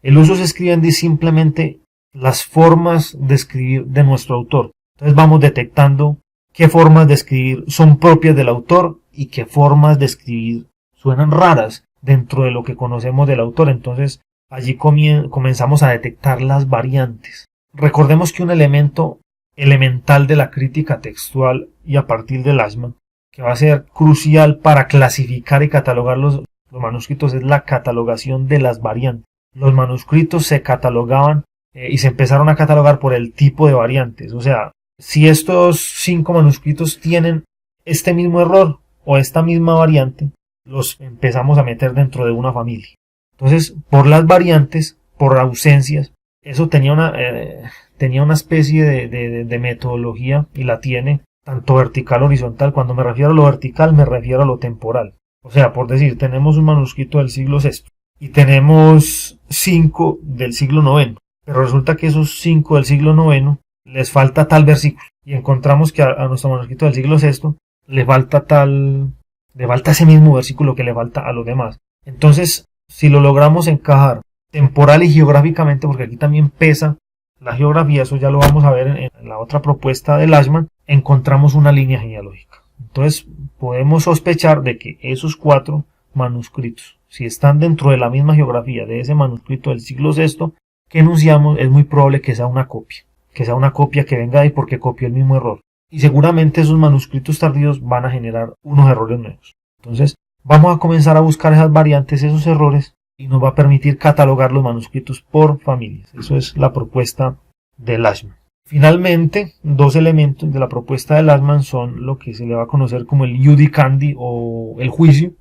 El usus scribendi es simplemente las formas de escribir de nuestro autor. Entonces vamos detectando qué formas de escribir son propias del autor y qué formas de escribir suenan raras dentro de lo que conocemos del autor. Entonces allí comenzamos a detectar las variantes. Recordemos que un elemento elemental de la crítica textual y a partir de Lachmann, que va a ser crucial para clasificar y catalogar los manuscritos, es la catalogación de las variantes. Los manuscritos se catalogaban y se empezaron a catalogar por el tipo de variantes. O sea, si estos 5 manuscritos tienen este mismo error o esta misma variante, los empezamos a meter dentro de una familia. Entonces, por las variantes, por ausencias, eso tenía una especie de metodología, y la tiene tanto vertical horizontal. Cuando me refiero a lo vertical, me refiero a lo temporal. O sea, por decir, tenemos un manuscrito del siglo VI y tenemos 5 del siglo IX, pero resulta que esos 5 del siglo IX les falta tal versículo, y encontramos que a nuestro manuscrito del siglo VI le falta ese mismo versículo que le falta a los demás. Entonces, si lo logramos encajar temporal y geográficamente, porque aquí también pesa la geografía, eso ya lo vamos a ver en la otra propuesta de Lachmann, encontramos una línea genealógica. Entonces podemos sospechar de que esos 4 manuscritos, si están dentro de la misma geografía de ese manuscrito del siglo VI que enunciamos, es muy probable que sea una copia que venga ahí porque copió el mismo error. Y seguramente esos manuscritos tardíos van a generar unos errores nuevos. Entonces vamos a comenzar a buscar esas variantes, esos errores, y nos va a permitir catalogar los manuscritos por familias. Eso es la propuesta de Lachmann. Finalmente, 2 elementos de la propuesta de Lachmann son lo que se le va a conocer como el judicandi o el juicio.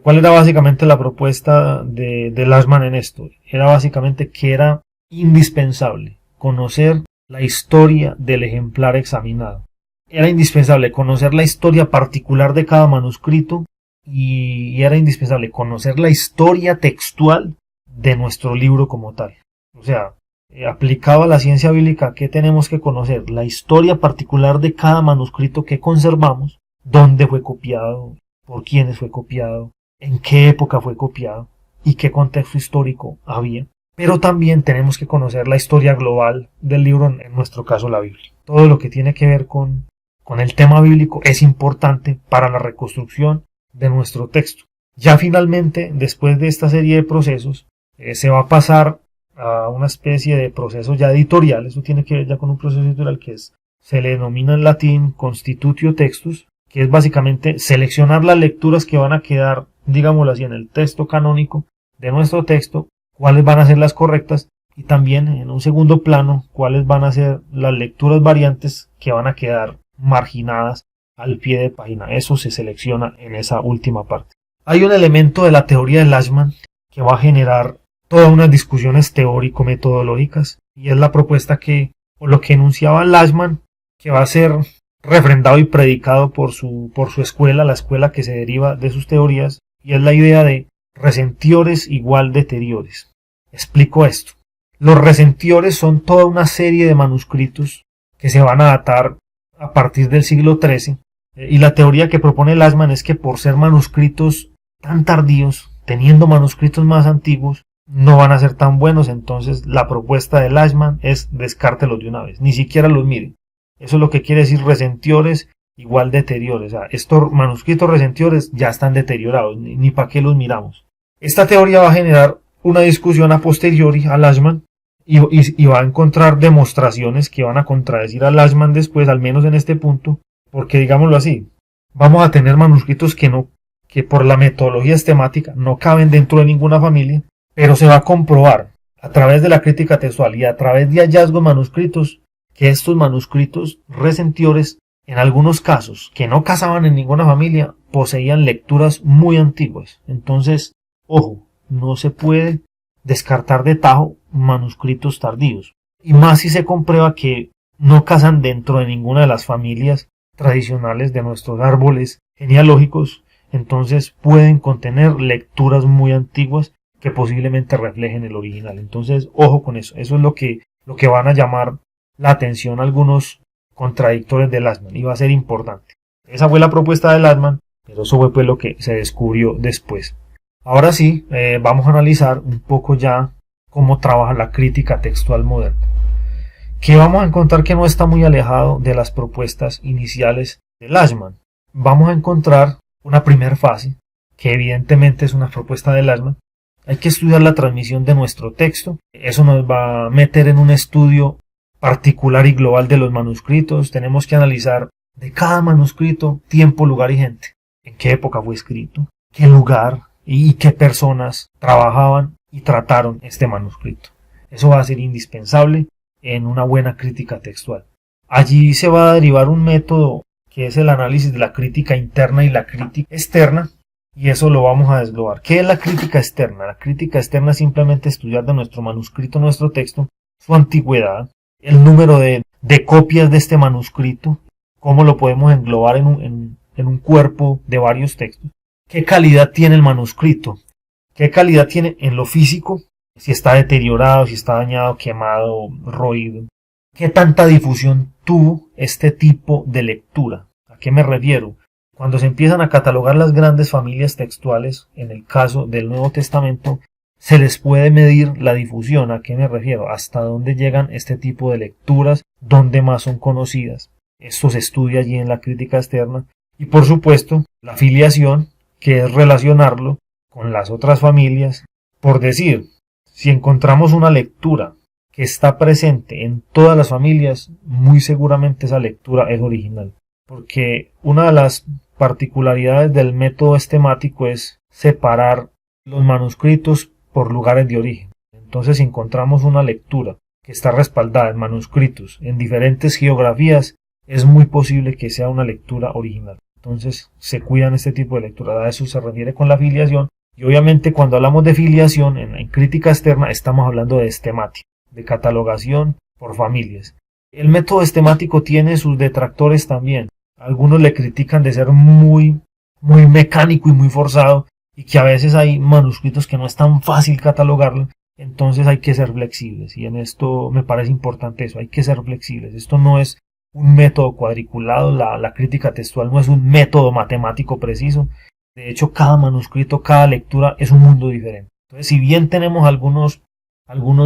¿Cuál era básicamente la propuesta de Lachmann en esto? Era básicamente que era indispensable conocer la historia del ejemplar examinado. Era indispensable conocer la historia particular de cada manuscrito, y era indispensable conocer la historia textual de nuestro libro como tal. O sea, aplicado a la ciencia bíblica, ¿qué tenemos que conocer? La historia particular de cada manuscrito que conservamos, dónde fue copiado, por quiénes fue copiado, en qué época fue copiado y qué contexto histórico había. Pero también tenemos que conocer la historia global del libro, en nuestro caso la Biblia. Todo lo que tiene que ver con el tema bíblico es importante para la reconstrucción de nuestro texto. Ya finalmente, después de esta serie de procesos, se va a pasar a una especie de proceso ya editorial. Eso tiene que ver ya con un proceso editorial que se le denomina en latín constitutio textus, que es básicamente seleccionar las lecturas que van a quedar, digámoslo así, en el texto canónico de nuestro texto, cuáles van a ser las correctas, y también en un segundo plano cuáles van a ser las lecturas variantes que van a quedar marginadas al pie de página. Eso se selecciona en esa última parte. Hay un elemento de la teoría de Lashman que va a generar todas unas discusiones teórico-metodológicas, y es la propuesta o lo que enunciaba Lashman, que va a ser refrendado y predicado por su escuela, la escuela que se deriva de sus teorías, y es la idea de resentiores igual deteriores. Explico esto. Los resentiores son toda una serie de manuscritos que se van a datar a partir del siglo XIII, y la teoría que propone Lashman es que por ser manuscritos tan tardíos, teniendo manuscritos más antiguos, no van a ser tan buenos. Entonces la propuesta de Lashman es descártelos de una vez, ni siquiera los miren. Eso es lo que quiere decir resentiores igual deteriores. O sea, estos manuscritos resentiores ya están deteriorados, ni para qué los miramos. Esta teoría va a generar una discusión a posteriori a Lashman y va a encontrar demostraciones que van a contradecir a Lashman después, al menos en este punto, porque digámoslo así, vamos a tener manuscritos que por la metodología estemática no caben dentro de ninguna familia, pero se va a comprobar a través de la crítica textual y a través de hallazgos manuscritos que estos manuscritos resentiores, en algunos casos que no casaban en ninguna familia, poseían lecturas muy antiguas. Entonces, ojo, no se puede descartar de tajo manuscritos tardíos, y más si se comprueba que no casan dentro de ninguna de las familias tradicionales de nuestros árboles genealógicos. Entonces pueden contener lecturas muy antiguas que posiblemente reflejen el original. Entonces, ojo con eso. Eso es lo que van a llamar la atención a algunos contradictores de Lashman, y va a ser importante. Esa fue la propuesta de Lashman, pero eso fue pues lo que se descubrió después. Ahora sí, vamos a analizar un poco ya cómo trabaja la crítica textual moderna, que vamos a encontrar que no está muy alejado de las propuestas iniciales de Lashman. Vamos a encontrar una primera fase, que evidentemente es una propuesta de Lashman. Hay que estudiar la transmisión de nuestro texto. Eso nos va a meter en un estudio particular y global de los manuscritos. Tenemos que analizar de cada manuscrito tiempo, lugar y gente. En qué época fue escrito, qué lugar y qué personas trabajaban y trataron este manuscrito. Eso va a ser indispensable en una buena crítica textual. Allí se va a derivar un método que es el análisis de la crítica interna y la crítica externa, y eso lo vamos a desglosar. ¿Qué es la crítica externa? La crítica externa es simplemente estudiar de nuestro manuscrito, nuestro texto, su antigüedad, el número de copias de este manuscrito, cómo lo podemos englobar en un cuerpo de varios textos, qué calidad tiene el manuscrito, qué calidad tiene en lo físico, si está deteriorado, si está dañado, quemado, roído, qué tanta difusión tuvo este tipo de lectura. ¿A qué me refiero? Cuando se empiezan a catalogar las grandes familias textuales, en el caso del Nuevo Testamento, se les puede medir la difusión. ¿A qué me refiero? Hasta dónde llegan este tipo de lecturas, dónde más son conocidas. Esto se estudia allí en la crítica externa. Y por supuesto, la filiación, que es relacionarlo con las otras familias. Por decir, si encontramos una lectura que está presente en todas las familias, muy seguramente esa lectura es original. Porque una de las particularidades del método estemático es separar los manuscritos por lugares de origen. Entonces, si encontramos una lectura que está respaldada en manuscritos en diferentes geografías, es muy posible que sea una lectura original. Entonces, se cuidan este tipo de lectura. A eso se refiere con la filiación. Y obviamente, cuando hablamos de filiación en crítica externa, estamos hablando de estemática, de catalogación por familias. El método estemático tiene sus detractores también. Algunos le critican de ser muy mecánico y muy forzado, y que a veces hay manuscritos que no es tan fácil catalogarlo. Entonces hay que ser flexibles, y en esto me parece importante eso, hay que ser flexibles. Esto no es un método cuadriculado, la crítica textual no es un método matemático preciso, De hecho, cada manuscrito, cada lectura es un mundo diferente. Entonces, si bien tenemos algunos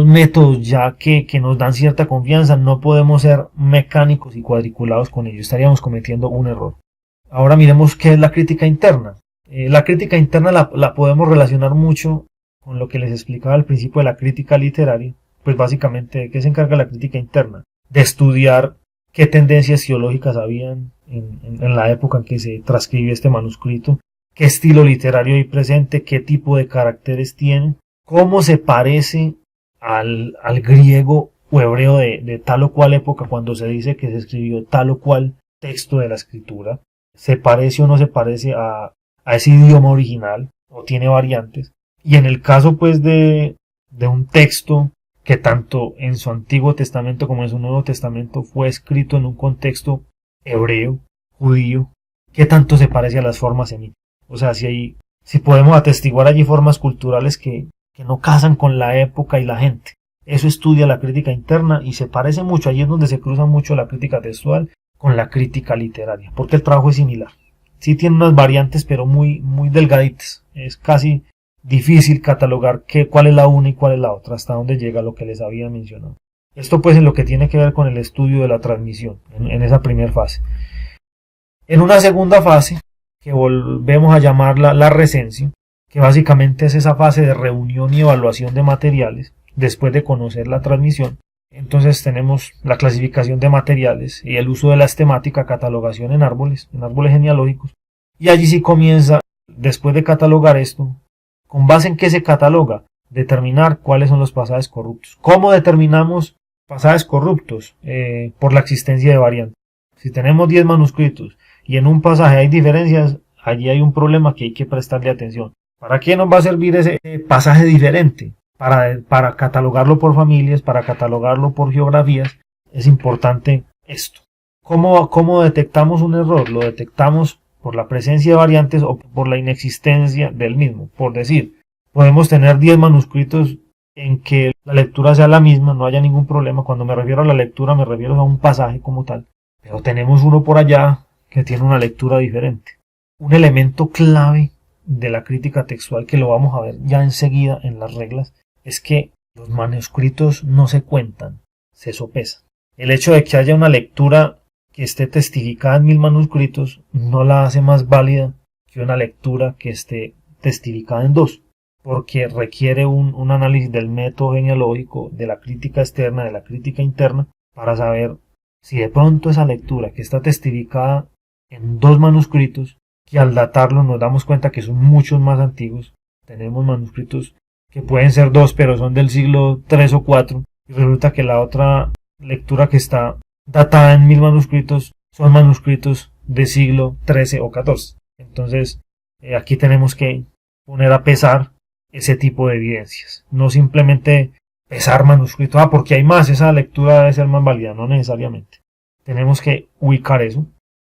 métodos ya que nos dan cierta confianza, no podemos ser mecánicos y cuadriculados con ello. Estaríamos cometiendo un error. Ahora miremos qué es la crítica interna. La crítica interna la podemos relacionar mucho con lo que les explicaba al principio de la crítica literaria. Pues básicamente, ¿de qué se encarga la crítica interna? De estudiar qué tendencias teológicas habían en la época en que se transcribió este manuscrito, qué estilo literario hay presente, qué tipo de caracteres tiene, cómo se parece al griego o hebreo de tal o cual época cuando se dice que se escribió tal o cual texto de la escritura, se parece o no se parece a ese idioma original o tiene variantes. Y en el caso pues de un texto que tanto en su Antiguo Testamento como en su Nuevo Testamento fue escrito en un contexto hebreo, judío, ¿qué tanto se parece a las formas semíticas? O sea, si podemos atestiguar allí formas culturales que no casan con la época y la gente. Eso estudia la crítica interna y se parece mucho, allí es donde se cruza mucho la crítica textual con la crítica literaria, porque el trabajo es similar. Sí tiene unas variantes, pero muy, muy delgaditas. Es casi difícil catalogar cuál es la una y cuál es la otra, hasta dónde llega lo que les había mencionado. Esto pues en lo que tiene que ver con el estudio de la transmisión, en esa primera fase. En una segunda fase, que volvemos a llamarla la recensión, que básicamente es esa fase de reunión y evaluación de materiales, después de conocer la transmisión. Entonces tenemos la clasificación de materiales y el uso de la estemática, catalogación en árboles genealógicos. Y allí sí comienza, después de catalogar esto, ¿con base en qué se cataloga? Determinar cuáles son los pasajes corruptos. ¿Cómo determinamos pasajes corruptos? Por la existencia de variantes. Si tenemos 10 manuscritos y en un pasaje hay diferencias, allí hay un problema que hay que prestarle atención. ¿Para qué nos va a servir ese pasaje diferente? Para catalogarlo por familias, para catalogarlo por geografías, es importante esto. ¿Cómo detectamos un error? Lo detectamos por la presencia de variantes o por la inexistencia del mismo. Por decir, podemos tener 10 manuscritos en que la lectura sea la misma, no haya ningún problema. Cuando me refiero a la lectura me refiero a un pasaje como tal. Pero tenemos uno por allá que tiene una lectura diferente. Un elemento clave de la crítica textual, que lo vamos a ver ya enseguida en las reglas, es que los manuscritos no se cuentan, se sopesan. El hecho de que haya una lectura que esté testificada en 1000 manuscritos no la hace más válida que una lectura que esté testificada en 2, porque requiere un análisis del método genealógico, de la crítica externa, de la crítica interna, para saber si de pronto esa lectura que está testificada en 2 manuscritos, que al datarlo nos damos cuenta que son muchos más antiguos, tenemos manuscritos que pueden ser 2 pero son del siglo 3 o 4, y resulta que la otra lectura que está datada en 1000 manuscritos son manuscritos de siglo 13 o 14. Entonces aquí tenemos que poner a pesar ese tipo de evidencias, no simplemente pesar manuscritos, porque hay más, esa lectura debe ser más válida, no necesariamente. Tenemos que ubicar eso.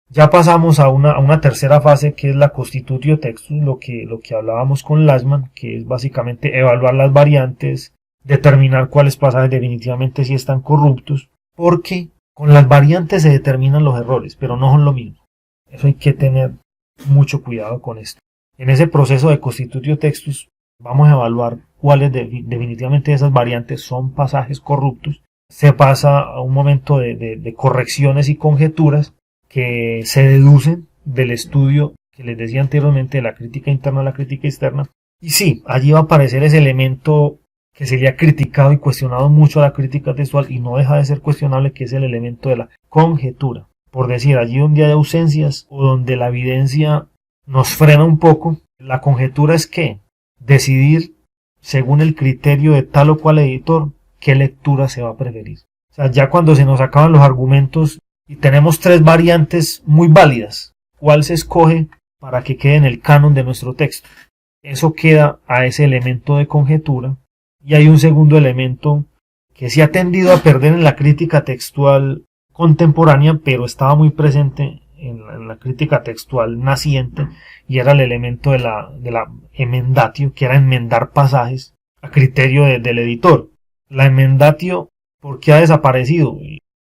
Ya pasamos a una tercera fase, que es la constitutio textus, lo que hablábamos con Lachmann, que es básicamente evaluar las variantes, determinar cuáles pasajes definitivamente sí están corruptos, porque con las variantes se determinan los errores, pero no son lo mismo. Eso hay que tener mucho cuidado con esto. En ese proceso de constitutio textus vamos a evaluar cuáles definitivamente de esas variantes son pasajes corruptos. Se pasa a un momento de correcciones y conjeturas que se deducen del estudio que les decía anteriormente de la crítica interna a la crítica externa. Y sí, allí va a aparecer ese elemento que sería criticado y cuestionado mucho a la crítica textual y no deja de ser cuestionable, que es el elemento de la conjetura. Por decir, allí donde hay ausencias o donde la evidencia nos frena un poco, la conjetura es que decidir según el criterio de tal o cual editor qué lectura se va a preferir. O sea, ya cuando se nos acaban los argumentos y tenemos 3 variantes muy válidas, ¿cuál se escoge para que quede en el canon de nuestro texto? Eso queda a ese elemento de conjetura. Y hay un segundo elemento que se ha tendido a perder en la crítica textual contemporánea, pero estaba muy presente en la crítica textual naciente, y era el elemento de la emendatio, que era enmendar pasajes a criterio del editor. La emendatio, ¿por qué ha desaparecido?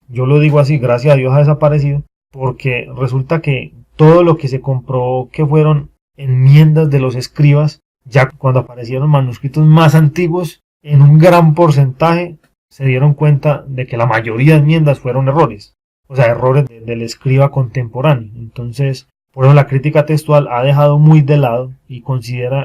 Yo lo digo así, gracias a Dios ha desaparecido, porque resulta que todo lo que se comprobó que fueron enmiendas de los escribas, ya cuando aparecieron manuscritos más antiguos, en un gran porcentaje se dieron cuenta de que la mayoría de enmiendas fueron errores, o sea, errores del escriba contemporáneo. Entonces, por eso la crítica textual ha dejado muy de lado y considera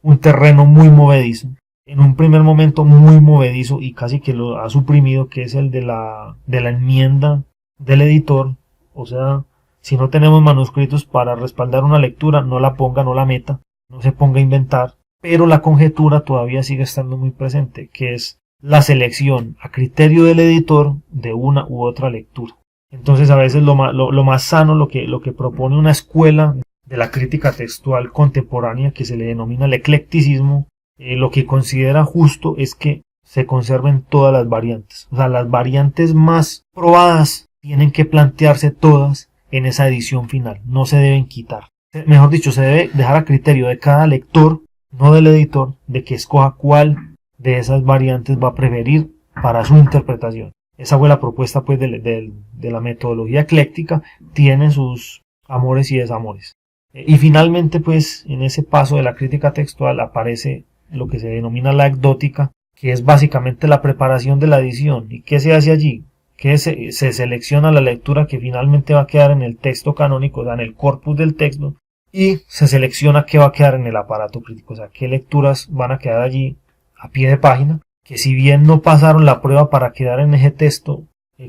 un terreno muy movedizo. En un primer momento muy movedizo y casi que lo ha suprimido, que es el de la enmienda del editor. O sea, si no tenemos manuscritos para respaldar una lectura, no la ponga, no la meta, no se ponga a inventar. Pero la conjetura todavía sigue estando muy presente, que es la selección a criterio del editor de una u otra lectura. Entonces a veces lo más sano, lo que propone una escuela de la crítica textual contemporánea, que se le denomina el eclecticismo, lo que considera justo es que se conserven todas las variantes. O sea, las variantes más probadas tienen que plantearse todas en esa edición final, no se deben quitar. Mejor dicho, se debe dejar a criterio de cada lector, no del editor, de que escoja cuál de esas variantes va a preferir para su interpretación. Esa fue la propuesta pues de la metodología ecléctica, tiene sus amores y desamores. Y finalmente pues en ese paso de la crítica textual aparece lo que se denomina la ecdótica, que es básicamente la preparación de la edición. ¿Y qué se hace allí? Que se selecciona la lectura que finalmente va a quedar en el texto canónico, o sea, en el corpus del texto, y se selecciona qué va a quedar en el aparato crítico, o sea, qué lecturas van a quedar allí a pie de página, que si bien no pasaron la prueba para quedar en ese texto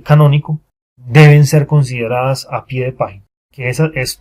canónico, deben ser consideradas a pie de página. Que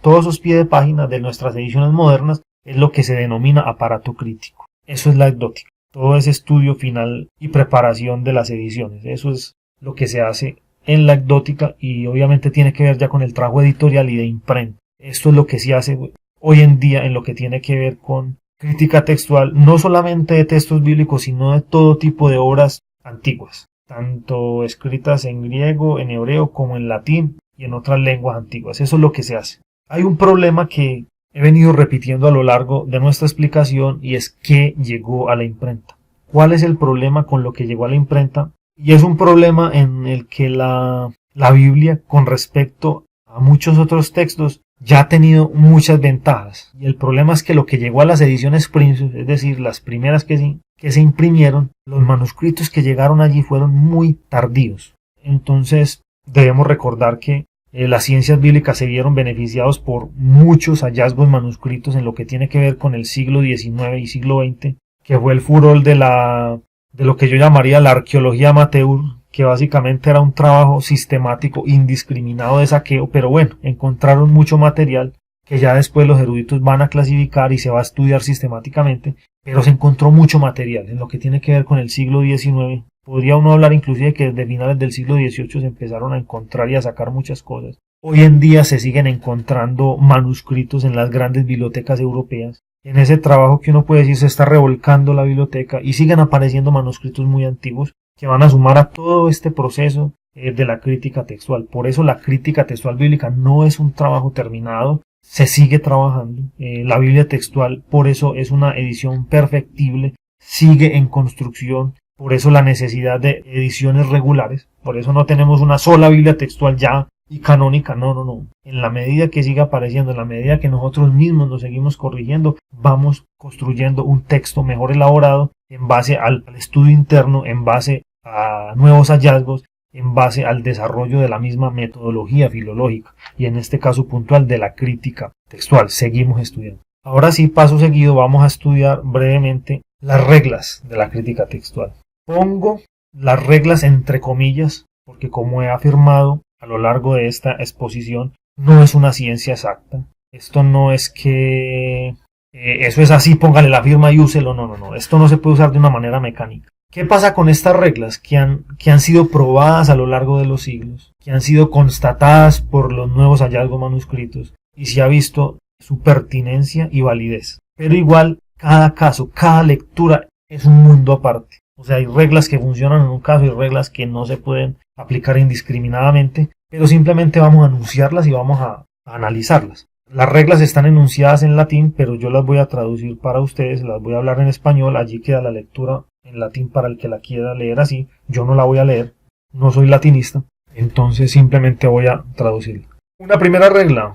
todos esos pies de página de nuestras ediciones modernas es lo que se denomina aparato crítico. Eso es la ecdótica. Todo ese estudio final y preparación de las ediciones. Eso es lo que se hace en la ecdótica y obviamente tiene que ver ya con el trabajo editorial y de imprenta. Esto es lo que se hace hoy en día en lo que tiene que ver con crítica textual, no solamente de textos bíblicos, sino de todo tipo de obras antiguas, tanto escritas en griego, en hebreo, como en latín y en otras lenguas antiguas. Eso es lo que se hace. Hay un problema que he venido repitiendo a lo largo de nuestra explicación y es que llegó a la imprenta. ¿Cuál es el problema con lo que llegó a la imprenta? Y es un problema en el que la Biblia, con respecto a muchos otros textos, ya ha tenido muchas ventajas. Y el problema es que lo que llegó a las ediciones Princeps, es decir, las primeras que se imprimieron, los manuscritos que llegaron allí fueron muy tardíos. Entonces debemos recordar que las ciencias bíblicas se vieron beneficiados por muchos hallazgos manuscritos en lo que tiene que ver con el siglo XIX y siglo XX, que fue el furor de lo que yo llamaría la arqueología amateur, que básicamente era un trabajo sistemático, indiscriminado de saqueo, pero bueno, encontraron mucho material que ya después los eruditos van a clasificar y se va a estudiar sistemáticamente, pero se encontró mucho material en lo que tiene que ver con el siglo XIX. Podría uno hablar inclusive que desde finales del siglo XVIII se empezaron a encontrar y a sacar muchas cosas. Hoy en día se siguen encontrando manuscritos en las grandes bibliotecas europeas. En ese trabajo que uno puede decir se está revolcando la biblioteca y siguen apareciendo manuscritos muy antiguos que van a sumar a todo este proceso de la crítica textual. Por eso la crítica textual bíblica no es un trabajo terminado, se sigue trabajando. La Biblia textual por eso es una edición perfectible, sigue en construcción. Por eso la necesidad de ediciones regulares, por eso no tenemos una sola Biblia textual ya y canónica, no. En la medida que siga apareciendo, en la medida que nosotros mismos nos seguimos corrigiendo, vamos construyendo un texto mejor elaborado en base al estudio interno, en base a nuevos hallazgos, en base al desarrollo de la misma metodología filológica y en este caso puntual de la crítica textual. Seguimos estudiando. Ahora sí, paso seguido, vamos a estudiar brevemente las reglas de la crítica textual. Pongo las reglas entre comillas porque, como he afirmado a lo largo de esta exposición, no es una ciencia exacta. Esto no es que eso es así, póngale la firma y úselo. No. Esto no se puede usar de una manera mecánica. ¿Qué pasa con estas reglas que han sido probadas a lo largo de los siglos, que han sido constatadas por los nuevos hallazgos manuscritos y se ha visto su pertinencia y validez? Pero igual, cada caso, cada lectura es un mundo aparte. O sea, hay reglas que funcionan en un caso y reglas que no se pueden aplicar indiscriminadamente, pero simplemente vamos a enunciarlas y vamos a analizarlas. Las reglas están enunciadas en latín, pero yo las voy a traducir para ustedes, las voy a hablar en español, allí queda la lectura en latín para el que la quiera leer así. Yo no la voy a leer, no soy latinista, entonces simplemente voy a traducirla. Una primera regla,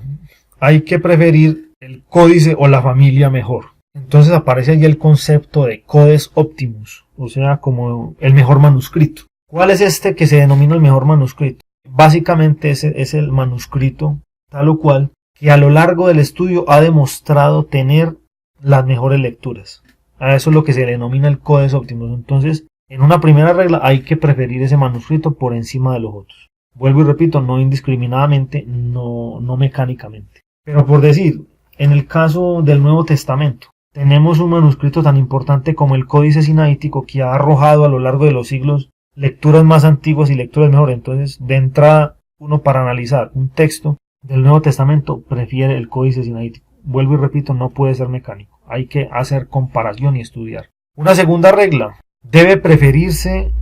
hay que preferir el códice o la familia mejor. Entonces aparece allí el concepto de codex optimus, o sea, como el mejor manuscrito. ¿Cuál es este que se denomina el mejor manuscrito? Básicamente es el manuscrito tal o cual que a lo largo del estudio ha demostrado tener las mejores lecturas. A eso es lo que se denomina el codex optimus. Entonces, en una primera regla hay que preferir ese manuscrito por encima de los otros. Vuelvo y repito, no indiscriminadamente, no mecánicamente. Pero por decir, en el caso del Nuevo Testamento, tenemos un manuscrito tan importante como el Códice Sinaítico que ha arrojado a lo largo de los siglos lecturas más antiguas y lecturas mejores. Entonces, de entrada, uno para analizar un texto del Nuevo Testamento prefiere el Códice Sinaítico. Vuelvo y repito, no puede ser mecánico. Hay que hacer comparación y estudiar. Una segunda regla, debe preferirse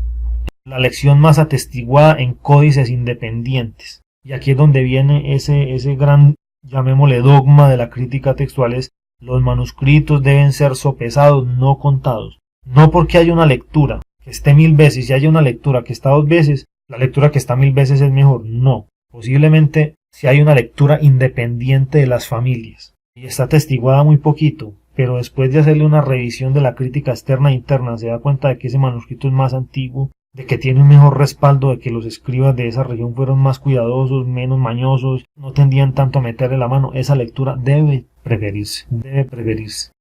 la lección más atestiguada en códices independientes. Y aquí es donde viene ese gran, llamémosle, dogma de la crítica textual, es los manuscritos deben ser sopesados, no contados. No porque haya una lectura que esté 1000 veces y haya una lectura que está 2 veces, la lectura que está 1000 veces es mejor. No. Posiblemente si hay una lectura independiente de las familias y está atestiguada muy poquito, pero después de hacerle una revisión de la crítica externa e interna se da cuenta de que ese manuscrito es más antiguo, de que tiene un mejor respaldo, de que los escribas de esa región fueron más cuidadosos, menos mañosos, no tendían tanto a meterle la mano. Esa lectura debe preferirse,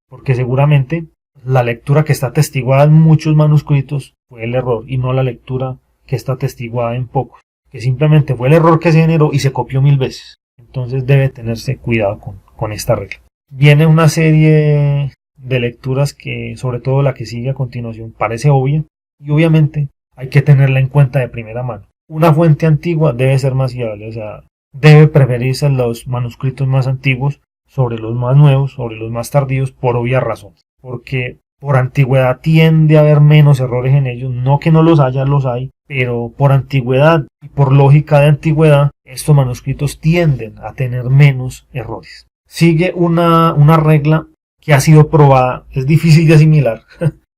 porque seguramente la lectura que está atestiguada en muchos manuscritos fue el error y no la lectura que está atestiguada en pocos, que simplemente fue el error que se generó y se copió 1000 veces. Entonces debe tenerse cuidado con esta regla. Viene una serie de lecturas que, sobre todo la que sigue a continuación, parece obvia y obviamente hay que tenerla en cuenta de primera mano. Una fuente antigua debe ser más fiable, o sea, debe preferirse los manuscritos más antiguos sobre los más nuevos, sobre los más tardíos, por obvias razones. Porque por antigüedad tiende a haber menos errores en ellos, no que no los haya, los hay, pero por antigüedad y por lógica de antigüedad, estos manuscritos tienden a tener menos errores. Sigue una regla que ha sido probada, es difícil de asimilar,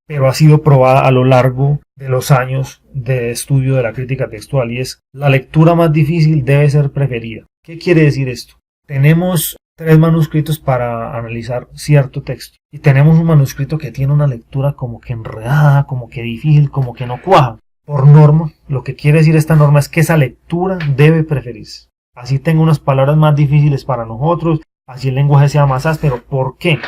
pero ha sido probada a lo largo de los años de estudio de la crítica textual, y es: la lectura más difícil debe ser preferida. ¿Qué quiere decir esto? Tenemos 3 manuscritos para analizar cierto texto y tenemos un manuscrito que tiene una lectura como que enredada, como que difícil, como que no cuaja. Por norma, lo que quiere decir esta norma es que esa lectura debe preferirse. Así tengo unas palabras más difíciles para nosotros, así el lenguaje sea más áspero. ¿Por qué?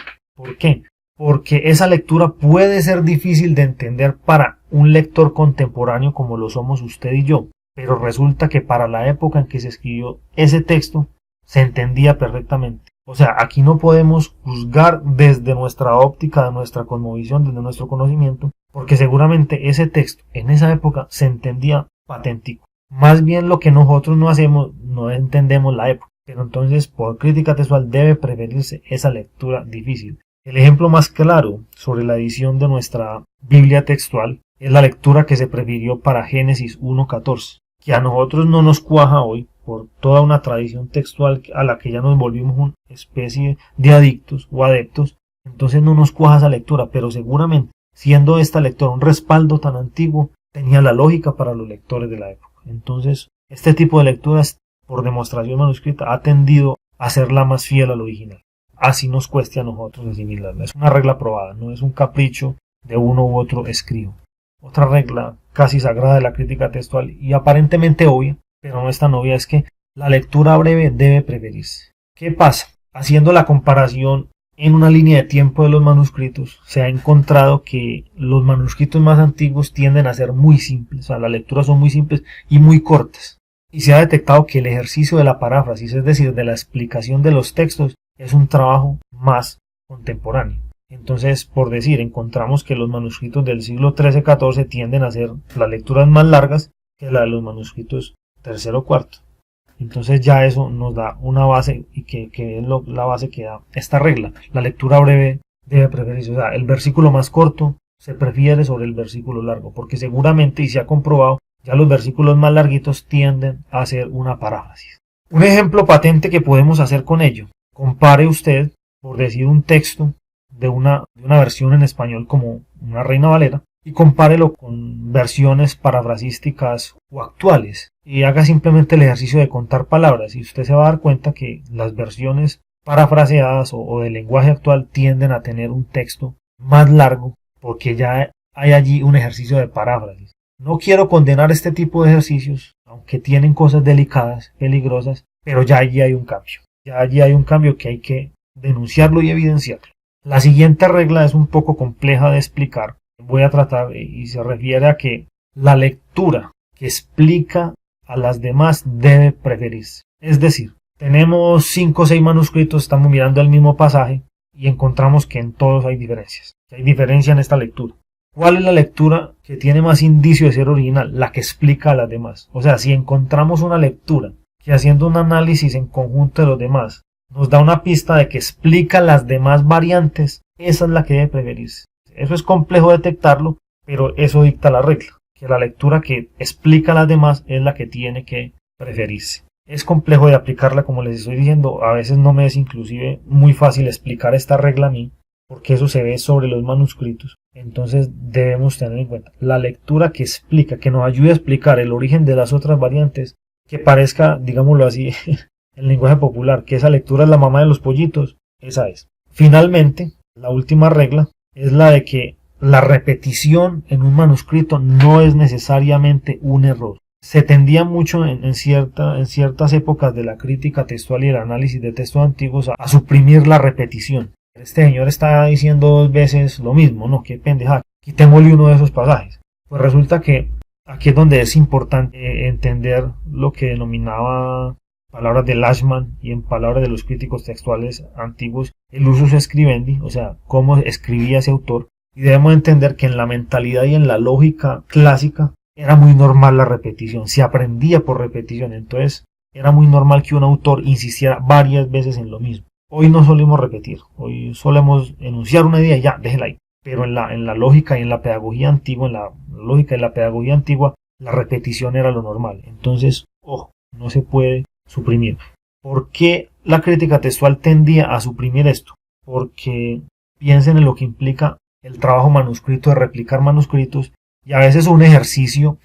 Porque esa lectura puede ser difícil de entender para un lector contemporáneo como lo somos usted y yo, pero resulta que para la época en que se escribió ese texto se entendía perfectamente. O sea, aquí no podemos juzgar desde nuestra óptica, de nuestra cosmovisión, desde nuestro conocimiento, porque seguramente ese texto en esa época se entendía patentico. Más bien lo que nosotros no hacemos, no entendemos la época, pero entonces por crítica textual debe preferirse esa lectura difícil. El ejemplo más claro sobre la edición de nuestra Biblia textual es la lectura que se prefirió para Génesis 1:14, que a nosotros no nos cuaja hoy por toda una tradición textual a la que ya nos volvimos una especie de adictos o adeptos. Entonces no nos cuaja esa lectura, pero seguramente, siendo esta lectura un respaldo tan antiguo, tenía la lógica para los lectores de la época. Entonces, este tipo de lecturas, por demostración manuscrita, ha tendido a ser la más fiel al original. Así nos cueste a nosotros asimilarla. Es una regla probada, no es un capricho de uno u otro escribo. Otra regla casi sagrada de la crítica textual y aparentemente obvia, pero no es tan obvia, es que la lectura breve debe preferirse. ¿Qué pasa? Haciendo la comparación en una línea de tiempo de los manuscritos, se ha encontrado que los manuscritos más antiguos tienden a ser muy simples, o sea, las lecturas son muy simples y muy cortas. Y se ha detectado que el ejercicio de la paráfrasis, es decir, de la explicación de los textos, es un trabajo más contemporáneo. Entonces, por decir, encontramos que los manuscritos del siglo XIII-XIV tienden a ser las lecturas más largas que la de los manuscritos III o IV. Entonces ya eso nos da una base, y que es la base que da esta regla. La lectura breve debe preferirse, o sea, el versículo más corto se prefiere sobre el versículo largo, porque seguramente, y se ha comprobado, ya los versículos más larguitos tienden a ser una paráfrasis. Un ejemplo patente que podemos hacer con ello: compare usted, por decir, un texto de una versión en español como una Reina Valera y compárelo con versiones parafrasísticas o actuales y haga simplemente el ejercicio de contar palabras, y usted se va a dar cuenta que las versiones parafraseadas o del lenguaje actual tienden a tener un texto más largo porque ya hay allí un ejercicio de paráfrasis. No quiero condenar este tipo de ejercicios, aunque tienen cosas delicadas, peligrosas, pero ya allí hay un cambio. Ya allí hay un cambio que hay que denunciarlo y evidenciarlo. La siguiente regla es un poco compleja de explicar. Voy a tratar y se refiere a que la lectura que explica a las demás debe preferirse. Es decir, tenemos 5 o 6 manuscritos, estamos mirando el mismo pasaje y encontramos que en todos hay diferencias. Hay diferencia en esta lectura. ¿Cuál es la lectura que tiene más indicio de ser original? La que explica a las demás. O sea, si encontramos una lectura que haciendo un análisis en conjunto de los demás nos da una pista de que explica las demás variantes, esa es la que debe preferirse. Eso es complejo detectarlo, pero eso dicta la regla, que la lectura que explica a las demás es la que tiene que preferirse. Es complejo de aplicarla, como les estoy diciendo, a veces no me es inclusive muy fácil explicar esta regla a mí, porque eso se ve sobre los manuscritos. Entonces debemos tener en cuenta la lectura que explica, que nos ayude a explicar el origen de las otras variantes, que parezca, digámoslo así, en lenguaje popular, que esa lectura es la mamá de los pollitos, esa es. Finalmente, la última regla es la de que la repetición en un manuscrito no es necesariamente un error. Se tendía mucho en ciertas épocas de la crítica textual y el análisis de textos antiguos a suprimir la repetición. Este señor está diciendo 2 veces lo mismo, ¿no? Qué pendeja. Quitémosle uno de esos pasajes. Pues resulta que aquí es donde es importante entender lo que denominaba palabras de Lashman y en palabras de los críticos textuales antiguos el usus scribendi, o sea, cómo escribía ese autor. Y debemos entender que en la mentalidad y en la lógica clásica era muy normal la repetición, se aprendía por repetición, entonces era muy normal que un autor insistiera varias veces en lo mismo. Hoy no solemos repetir, hoy solemos enunciar una idea y ya, déjela ahí. Pero en la lógica y en la pedagogía antigua, la repetición era lo normal. Entonces, ojo, no se puede suprimir. ¿Por qué la crítica textual tendía a suprimir esto? Porque piensen en lo que implica el trabajo manuscrito de replicar manuscritos, y a veces un ejercicio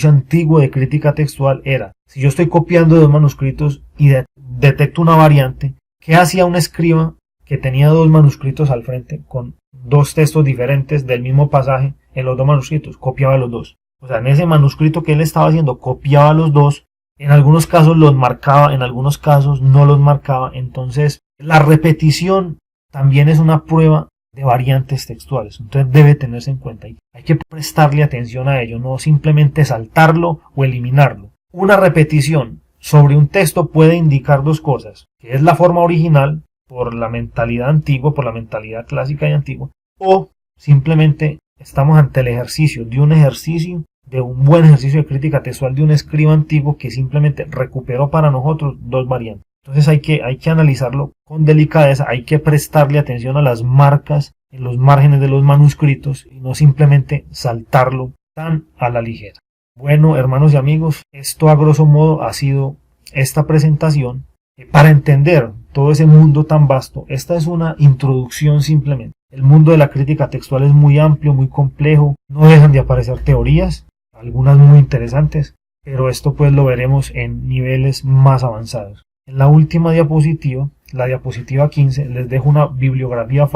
antiguo de crítica textual era, si yo estoy copiando 2 manuscritos y detecto una variante, ¿qué hacía un escriba que tenía 2 manuscritos al frente con 2 textos diferentes del mismo pasaje en los 2 manuscritos? Copiaba los 2. O sea, en ese manuscrito que él estaba haciendo, copiaba los 2, en algunos casos los marcaba, en algunos casos no los marcaba. Entonces, la repetición también es una prueba de variantes textuales, entonces debe tenerse en cuenta y hay que prestarle atención a ello, no simplemente saltarlo o eliminarlo. Una repetición sobre un texto puede indicar 2 cosas, que es la forma original por la mentalidad antigua, por la mentalidad clásica y antigua, o simplemente estamos ante el ejercicio de un buen ejercicio de crítica textual de un escriba antiguo que simplemente recuperó para nosotros 2 variantes. Entonces hay que analizarlo con delicadeza, hay que prestarle atención a las marcas en los márgenes de los manuscritos y no simplemente saltarlo tan a la ligera. Bueno, hermanos y amigos, esto a grosso modo ha sido esta presentación. Para entender todo ese mundo tan vasto, esta es una introducción simplemente. El mundo de la crítica textual es muy amplio, muy complejo, no dejan de aparecer teorías, algunas muy interesantes, pero esto pues lo veremos en niveles más avanzados. En la última diapositiva, la diapositiva 15, les dejo una bibliografía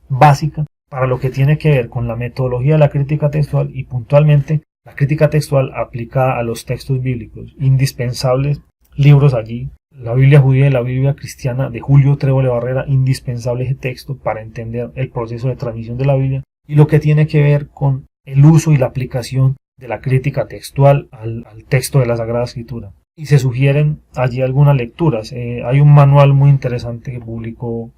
básica para lo que tiene que ver con la metodología de la crítica textual y puntualmente la crítica textual aplicada a los textos bíblicos. Indispensables libros allí, la Biblia judía y la Biblia cristiana de Julio Trévole Barrera, indispensable ese texto para entender el proceso de transmisión de la Biblia y lo que tiene que ver con el uso y la aplicación de la crítica textual al texto de la Sagrada Escritura. Y se sugieren allí algunas lecturas. Hay un manual muy interesante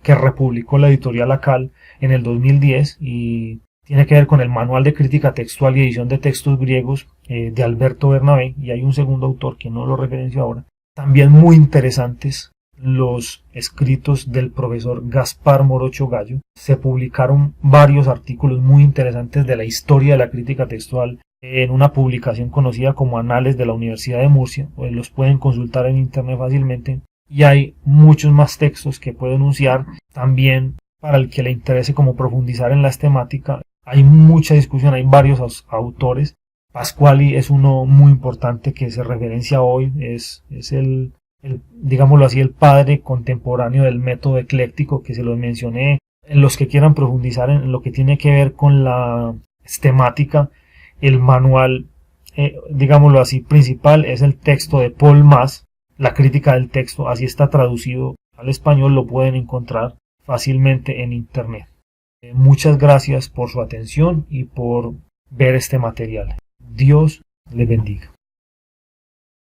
que republicó la editorial Acal en el 2010 y tiene que ver con el manual de crítica textual y edición de textos griegos de Alberto Bernabé, y hay un segundo autor que no lo referencio ahora. También muy interesantes los escritos del profesor Gaspar Morocho Gallo. Se publicaron varios artículos muy interesantes de la historia de la crítica textual en una publicación conocida como Anales de la Universidad de Murcia, pues los pueden consultar en internet fácilmente, y hay muchos más textos que puedo enunciar. También para el que le interese como profundizar en la temática, hay mucha discusión, hay varios autores. Pasquali es uno muy importante que se referencia hoy, es el digámoslo así, el padre contemporáneo del método ecléctico, que se los mencioné. En los que quieran profundizar en lo que tiene que ver con la estemática, el manual, digámoslo así, principal es el texto de Paul Maas, la crítica del texto, así está traducido al español, lo pueden encontrar fácilmente en internet. Muchas gracias por su atención y por ver este material. Dios les bendiga.